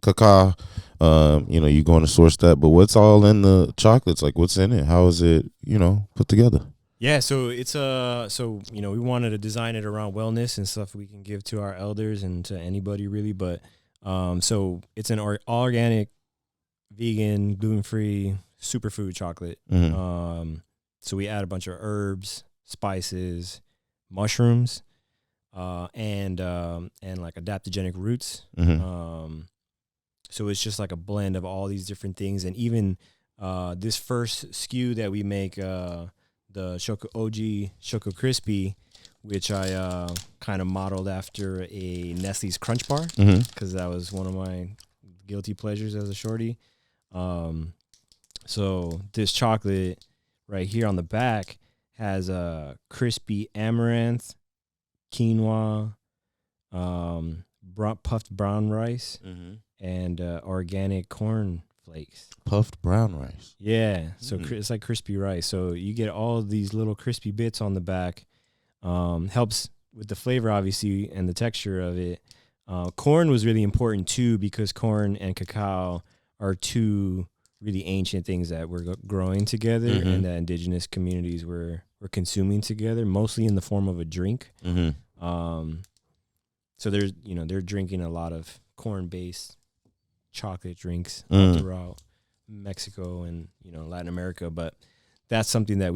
cacao, you're going to source that, but what's all in the chocolates? Like, what's in it? How is it, put together? Yeah, so it's we wanted to design it around wellness and stuff we can give to our elders and to anybody really, but so it's an organic, vegan, gluten-free superfood chocolate. So we add a bunch of herbs, spices, mushrooms, and like adaptogenic roots. So it's just like a blend of all these different things. And even this first SKU that we make, the Choco Crispy, which I kind of modeled after a Nestle's Crunch Bar, because that was one of my guilty pleasures as a shorty. So this chocolate right here on the back has a crispy amaranth, quinoa, puffed brown rice, and organic corn flakes. Puffed brown rice. Yeah, so it's like crispy rice. So you get all these little crispy bits on the back. Helps with the flavor, obviously, and the texture of it. Corn was really important, too, because corn and cacao are two really ancient things that were growing together and that indigenous communities were consuming together, mostly in the form of a drink. So they're drinking a lot of corn-based chocolate drinks throughout Mexico and, Latin America. But that's something that I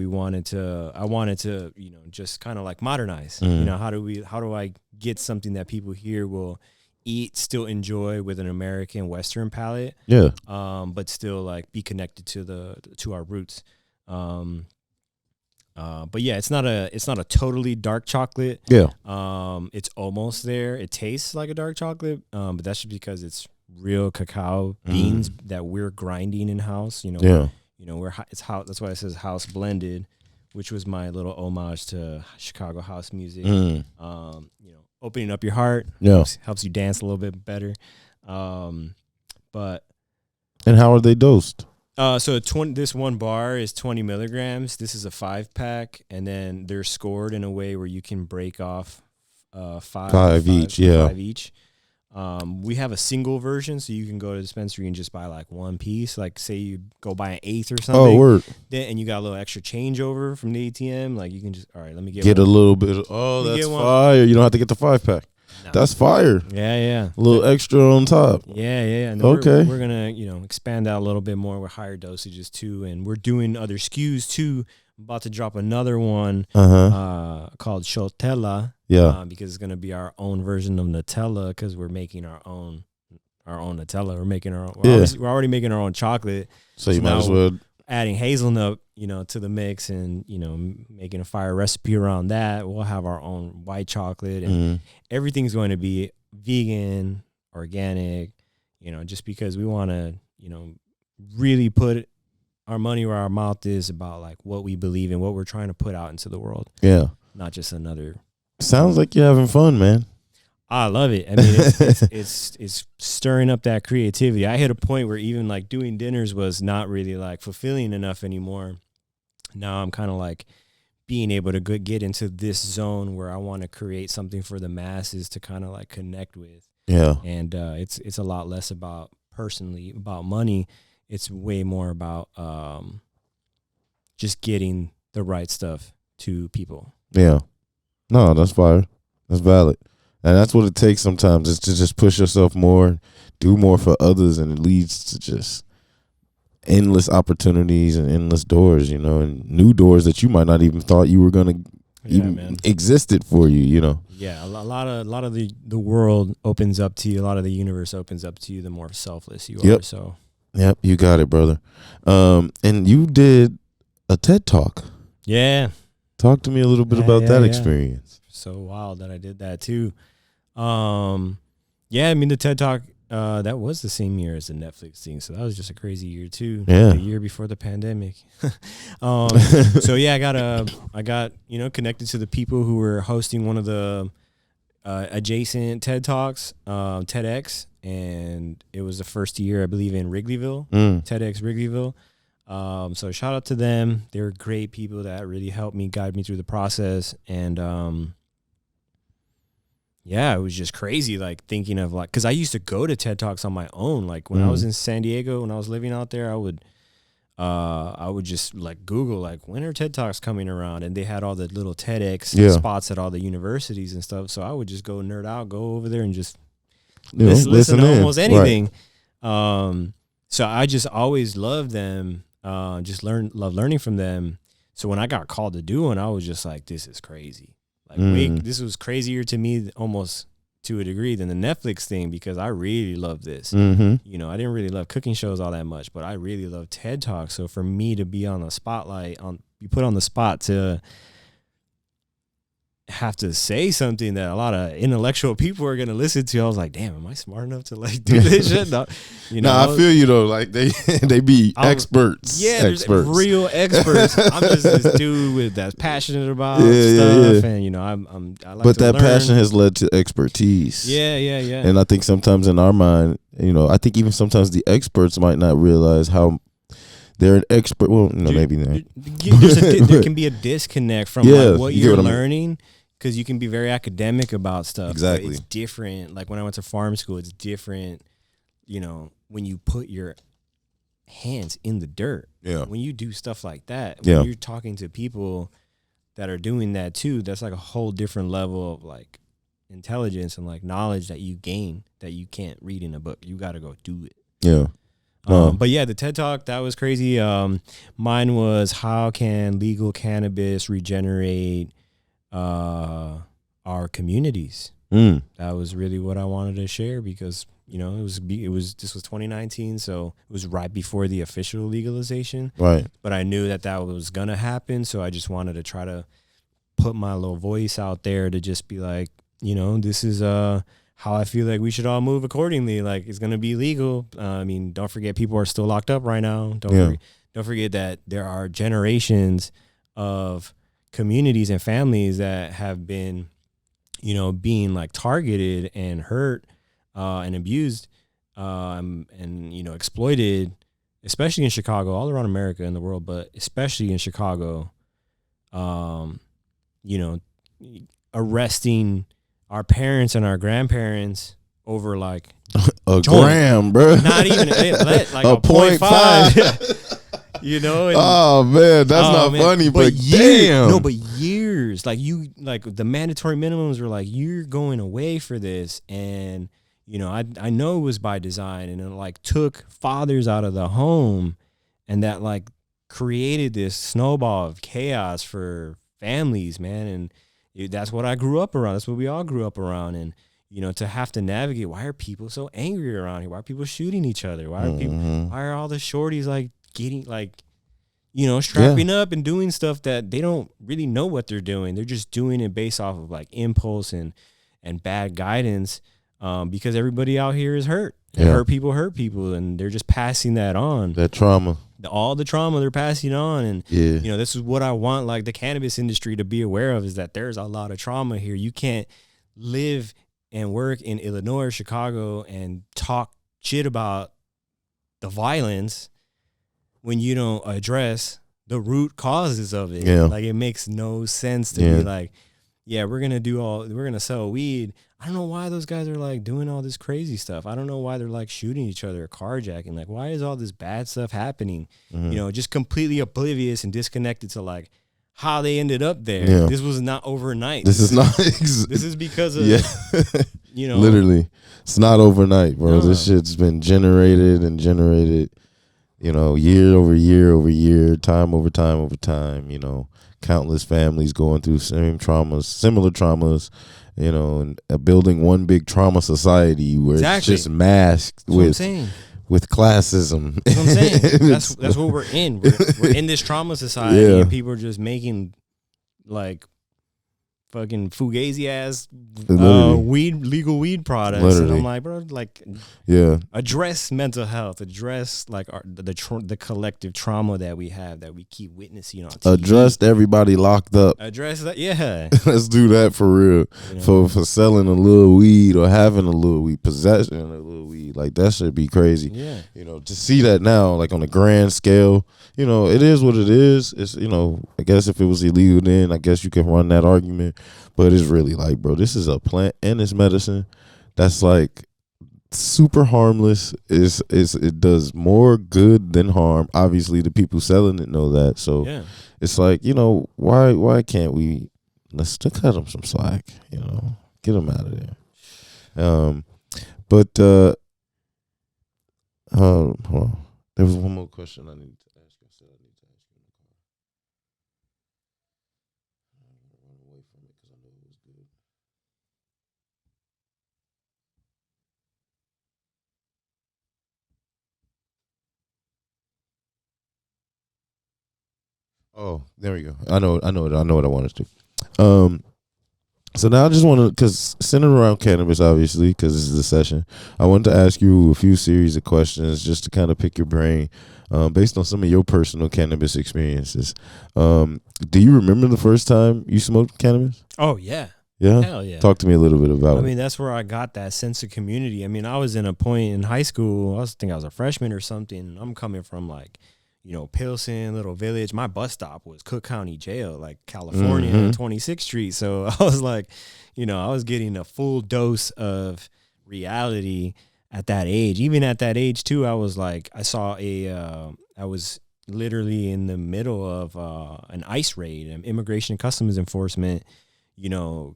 wanted to, just kind of like modernize. How do I get something that people here will eat, still enjoy with an American Western palate? Yeah. But still like be connected to our roots. But yeah, it's not a totally dark chocolate. Yeah. It's almost there. It tastes like a dark chocolate. But that's just because it's real cacao beans that we're grinding in house. Yeah. It's how, that's why it says house blended, which was my little homage to Chicago house music. Opening up your heart, helps you dance a little bit better. But and how are they dosed? So this one bar is 20 milligrams. This is a 5-pack, and then they're scored in a way where you can break off five each. We have a single version, so you can go to the dispensary and just buy like one piece. Like say you go buy an eighth or something. Oh, word. And you got a little extra change over from the ATM. Like you can just, all right, let me get a little bit. That's fire. You don't have to get the 5-pack. No. That's fire. Yeah. A little extra on top. Yeah. And okay. We're going to, expand out a little bit more with higher dosages too. And we're doing other SKUs too. I'm about to drop another one called Xocola. Yeah. Because it's going to be our own version of Nutella, because we're making our own Nutella. We're making our own. We're already making our own chocolate. So you might as well adding hazelnut, to the mix, and making a fire recipe around that. We'll have our own white chocolate, and everything's going to be vegan, organic. Just because we want to, really put our money where our mouth is about like what we believe in, what we're trying to put out into the world. Yeah, not just another. Sounds like you're having fun, man. I love it. I mean, it's stirring up that creativity. I hit a point where even like doing dinners was not really like fulfilling enough anymore. Now I'm kind of like being able to get into this zone where I want to create something for the masses to kind of like connect with. Yeah. And it's a lot less about money. It's way more about just getting the right stuff to people. Yeah. No, that's fire. That's valid. And that's what it takes sometimes, is to just push yourself more, do more for others, and it leads to just endless opportunities and endless doors, and new doors that you might not even thought you were going to existed for you, Yeah, a lot of the world opens up to you. A lot of the universe opens up to you the more selfless you are. So. Yep, you got it, brother. And you did a TED Talk. Yeah. Talk to me a little bit about that experience. So wild that I did that too. The TED Talk, that was the same year as the Netflix thing. So that was just a crazy year too. Yeah. The year before the pandemic. So yeah, I got, connected to the people who were hosting one of the adjacent TED Talks, TEDx. And it was the first year, I believe, in Wrigleyville, TEDx Wrigleyville. So shout out to them. They were great people that really helped me, guide me through the process. And, it was just crazy, like thinking of like, cause I used to go to TED Talks on my own. Like when I was in San Diego, when I was living out there, I would just like Google, like when are TED Talks coming around? And they had all the little TEDx spots at all the universities and stuff. So I would just go nerd out, go over there and just listen to almost anything. Right. So I just always loved them. Love learning from them. So when I got called to do one, I was just like, this is crazy. Like, this was crazier to me almost to a degree than the Netflix thing, because I really love this. Mm-hmm. You know, I didn't really love cooking shows all that much, but I really love TED Talks. So for me to be on the spotlight, be put on the spot to have to say something that a lot of intellectual people are going to listen to, I was like, damn, am I smart enough to like do this shit? No, you know, I feel you though. Like they be experts. Yeah, there's real experts. I'm just this dude that's passionate about stuff, and you know, I like. But to that learn. passion has led to expertise. Yeah. And I think sometimes in our mind, you know, I think even sometimes the experts might not realize how they're an expert. Well, no, maybe not. There can be a disconnect from like what you're learning. Because you can be very academic about stuff. Exactly. It's different. Like when I went to farm school, it's different, you know, when you put your hands in the dirt. Yeah. When you do stuff like that, when you're talking to people that are doing that too, that's like a whole different level of like intelligence and like knowledge that you gain that you can't read in a book. You got to go do it. Yeah. But yeah, the TED Talk, that was crazy. Mine was, how can legal cannabis regenerate our communities? That was really what I wanted to share, because you know this was 2019, so it was right before the official legalization, right? But I knew that was gonna happen, so I just wanted to try to put my little voice out there to just be like, you know, this is how I feel like we should all move accordingly. Like, it's gonna be legal. I mean, don't forget, people are still locked up right now. Don't forget that there are generations of communities and families that have been, you know, being like targeted and hurt and abused and, you know, exploited, especially in Chicago, all around America and the world, but especially in Chicago, you know, arresting our parents and our grandparents over like a gram, bro. Not even like a 0.5. You know, and, oh man, that's not funny, but damn. No, but years. Like the mandatory minimums were like, you're going away for this, and you know, I know it was by design, and it like took fathers out of the home, and that like created this snowball of chaos for families, man. And that's what I grew up around. That's what we all grew up around, and you know, to have to navigate. Why are people so angry around here? Why are people shooting each other? Why are people? Why are all the shorties like getting like, you know, strapping up and doing stuff that they don't really know what they're doing. They're just doing it based off of like impulse and bad guidance, because everybody out here is hurt. Hurt people, and they're just passing that on. That trauma. All the trauma they're passing on. And, you know, this is what I want like the cannabis industry to be aware of, is that there's a lot of trauma here. You can't live and work in Illinois or Chicago and talk shit about the violence when you don't address the root causes of it. Like, it makes no sense to be like, we're gonna sell weed. I don't know why those guys are like doing all this crazy stuff. I don't know why they're like shooting each other, carjacking. Like, why is all this bad stuff happening? You know, just completely oblivious and disconnected to like how they ended up there. This was not overnight. This is not. This is because of you know, literally, it's not overnight, bro. This shit's been generated and generated. You know, year over year over year, time over time over time, you know, countless families going through similar traumas, you know, and building one big trauma society where it's just masked with classism. That's what I'm saying. That's what we're in. We're in this trauma society, and people are just making like fucking fugazi ass legal weed products. Literally. And I'm like, bro, like, address mental health, address like the collective trauma that we have, that we keep witnessing on TV. Address everybody locked up. Address that, Let's do that for real. You know? For selling a little weed or having a little weed, possession of a little weed, like that should be crazy. You know, to see that now, like on a grand scale, you know, it is what it is. It's, you know, I guess if it was illegal then, I guess you could run that argument. But it's really like, bro, this is a plant and it's medicine that's like super harmless. It does more good than harm. Obviously, the people selling it know that. So it's like, you know, why can't we? Let's cut them some slack. You know, get them out of there. But hold on. There was one more question I need to ask. because I know it was good. Oh, there we go. I know what I wanted to do. So now I just want to, because centered around cannabis, obviously, because this is the session, I wanted to ask you a few series of questions just to kind of pick your brain based on some of your personal cannabis experiences. Do you remember the first time you smoked cannabis? Oh, yeah. Yeah? Hell yeah. Talk to me a little bit about it. I mean, that's where I got that sense of community. I mean, I was in a point in high school, I think I was a freshman or something. I'm coming from like, Pilsen, little village. My bus stop was Cook County Jail, like California, 26th Street. So I was like, I was getting a full dose of reality at that age. Even at that age too, I was like, I was literally in the middle of an ICE raid, an Immigration and Customs Enforcement,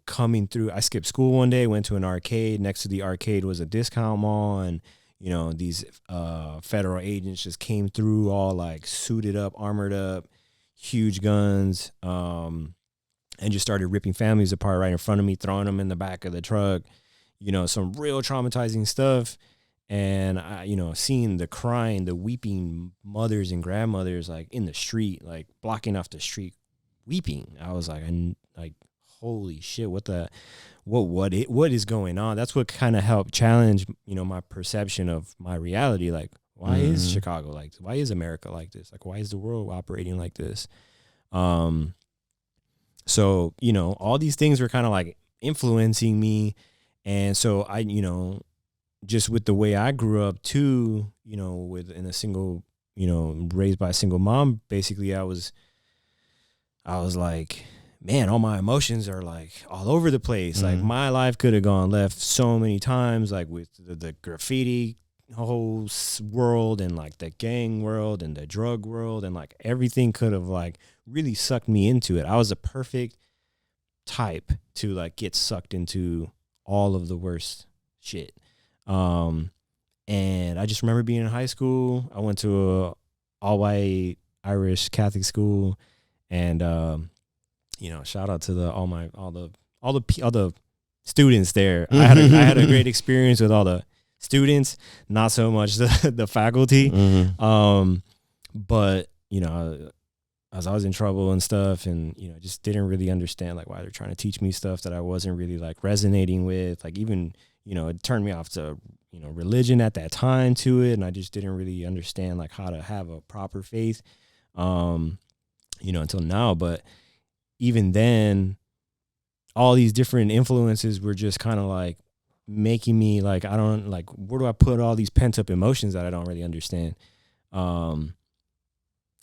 coming through. I skipped school one day, went to an arcade. Next to the arcade was a discount mall, and these federal agents just came through all like suited up, armored up, huge guns, and just started ripping families apart right in front of me, throwing them in the back of the truck, some real traumatizing stuff. And I, seeing the crying, the weeping mothers and grandmothers like in the street, like blocking off the street, weeping. I was like, holy shit, what is going on? That's what kind of helped challenge, my perception of my reality. Like, why is Chicago like this? Why is America like this? Like, why is the world operating like this? So, all these things were kind of like influencing me. And so I, just with the way I grew up too, in a single, raised by a single mom, basically I was like, man, all my emotions are like all over the place. Like my life could have gone left so many times, like with the graffiti whole world and like the gang world and the drug world, and like everything could have like really sucked me into it. I was a perfect type to like get sucked into all of the worst shit. And I just remember being in high school. I went to a all white Irish Catholic school, and shout out to all the students there. I had a great experience with all the students, not so much the faculty. But as I was in trouble and stuff, and just didn't really understand like why they're trying to teach me stuff that I wasn't really like resonating with. Like even it turned me off to religion at that time to it, and I just didn't really understand like how to have a proper faith until now. But even then, all these different influences were just kind of like making me like, I don't like, where do I put all these pent up emotions that I don't really understand? I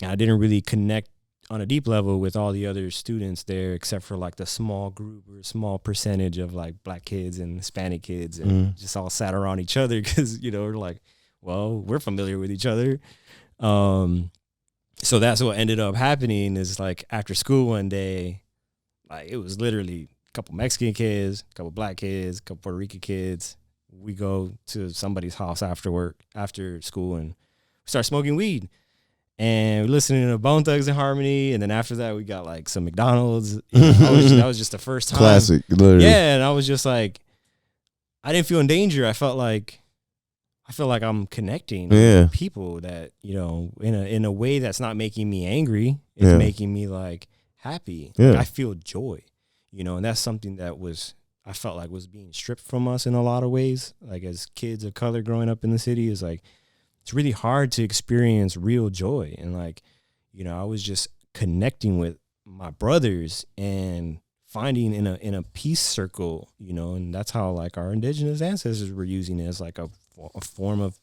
didn't really connect on a deep level with all the other students there, except for like the small group or small percentage of like black kids and Hispanic kids, and just all sat around each other because, we're like, well, we're familiar with each other. So that's what ended up happening is like after school one day, like it was literally a couple Mexican kids, a couple black kids, a couple Puerto Rican kids. We go to somebody's house after school, and we start smoking weed. And we're listening to Bone Thugs and Harmony, and then after that we got like some McDonald's. That was just the first time. Classic, literally. Yeah, and I was just like, I didn't feel in danger. I feel like I'm connecting with people that in a way that's not making me angry. It's making me like happy. Yeah. Like, I feel joy, and that's something that I felt like was being stripped from us in a lot of ways. Like as kids of color growing up in the city, is like it's really hard to experience real joy. And like, I was just connecting with my brothers and finding in a peace circle, and that's how like our indigenous ancestors were using it as like a form of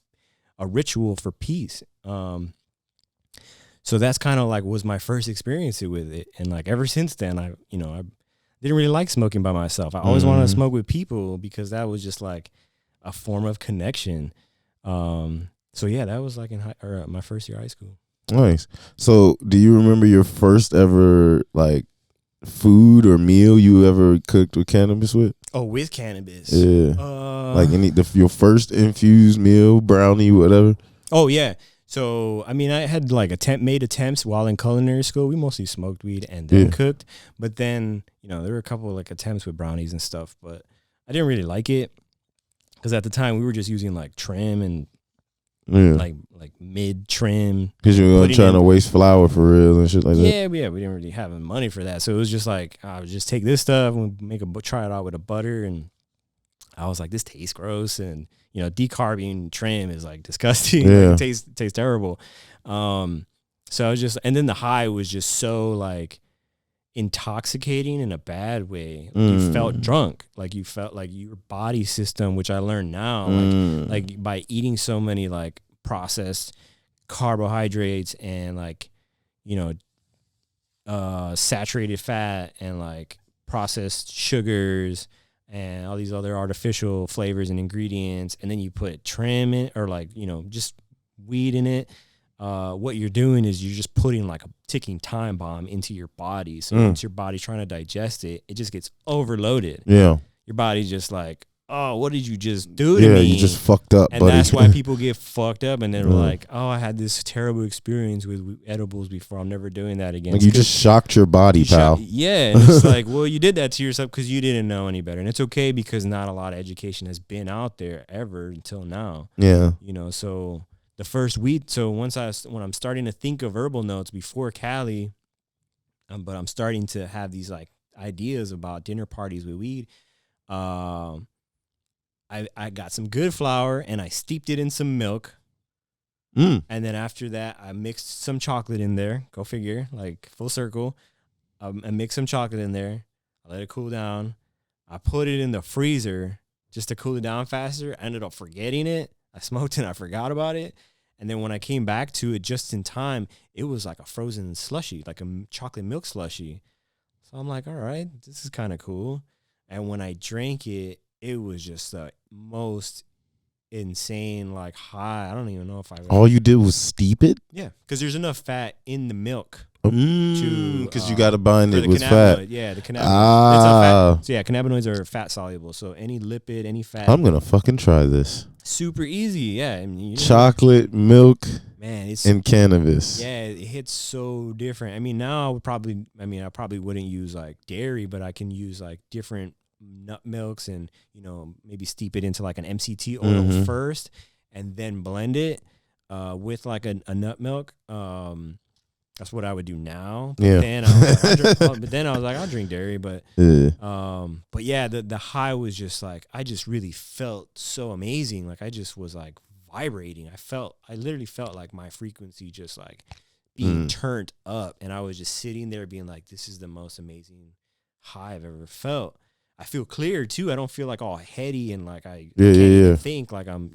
a ritual for peace. So that's kind of like was my first experience with it. And like ever since then, I didn't really like smoking by myself. I always wanted to smoke with people because that was just like a form of connection. So yeah, that was like my first year of high school. Nice. So do you remember your first ever like food or meal you ever cooked with cannabis with? Oh, with cannabis. Yeah. Like your first infused meal, brownie, whatever. Oh yeah. So, I mean, I had like made attempts while in culinary school. We mostly smoked weed and then cooked. But then, there were a couple of like attempts with brownies and stuff, but I didn't really like it because at the time we were just using like trim and like mid trim. Because you were trying to waste flour for real and shit like that. Yeah, we didn't really have money for that. So it was just like, I would just take this stuff and try it out with a butter. And I was like, this tastes gross. And, decarbing trim is like disgusting. Yeah. Like, it tastes terrible. So I was just, and then the high was just so like intoxicating in a bad way. You felt drunk. Like you felt like your body system, which I learned now, like by eating so many like processed carbohydrates and like, saturated fat and like processed sugars and all these other artificial flavors and ingredients, and then you put trim in or like, just weed in it. What you're doing is you're just putting like a ticking time bomb into your body. So once your body's trying to digest it, it just gets overloaded. Yeah. Your body's just like, oh, what did you just do to me? Yeah, you just fucked up, and buddy. that's why people get fucked up and they're like, oh, I had this terrible experience with edibles before. I'm never doing that again. Like you just shocked your body, pal. Yeah. And it's like, well, you did that to yourself because you didn't know any better. And it's okay because not a lot of education has been out there ever until now. Yeah. So the first weed. So when I'm starting to think of Herbal Notes before Cali, but I'm starting to have these like ideas about dinner parties with weed. I got some good flour and I steeped it in some milk. And then after that, I mixed some chocolate in there. Go figure, like full circle. I mixed some chocolate in there. I let it cool down. I put it in the freezer just to cool it down faster. I ended up forgetting it. I smoked and I forgot about it. And then when I came back to it just in time, it was like a frozen slushy, like a chocolate milk slushy. So I'm like, all right, this is kind of cool. And when I drank it, it was just the most insane, like high. I don't even know if all you did was steep it? Yeah, because there's enough fat in the milk. Because you got to bind it with fat. Yeah, the cannabinoids. So yeah, cannabinoids are fat soluble. So any lipid, any fat. I'm going to fucking try this. Super easy, yeah. I mean, chocolate, milk, man, and cannabis. Yeah, it hits so different. I mean, now I probably wouldn't use like dairy, but I can use like different nut milks and, maybe steep it into like an MCT oil first and then blend it with like a nut milk. That's what I would do now. But then I was like, I'll drink dairy, but yeah, the high was just like, I just really felt so amazing. Like I just was like vibrating. I literally felt like my frequency just like being turned up, and I was just sitting there being like, this is the most amazing high I've ever felt. I feel clear too. I don't feel like all heady and like I can't even think like I'm,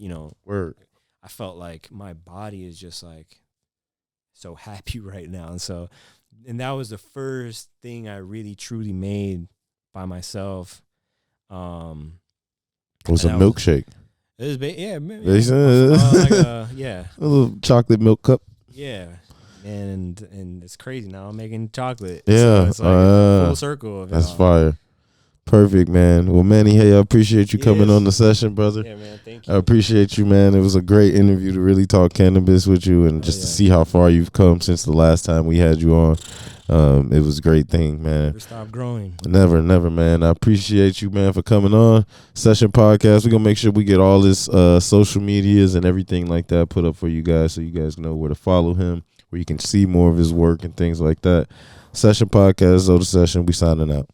Word. I felt like my body is just like so happy right now. And that was the first thing I really truly made by myself. It was a milkshake. It was a little chocolate milk cup. Yeah. And it's crazy. Now I'm making chocolate. Yeah. So it's like a full circle of it. That's fire. Perfect, man. Well, Manny, hey, I appreciate you coming on the session, brother. Yeah, man. Thank you. I appreciate you, man. It was a great interview to really talk cannabis with you and just to see how far you've come since the last time we had you on. It was a great thing, man. Never stop growing. Never, man. I appreciate you, man, for coming on Session Podcast. We're going to make sure we get all this social medias and everything like that put up for you guys so you guys know where to follow him, where you can see more of his work and things like that. Session Podcast, ZoTheSession. We signing out.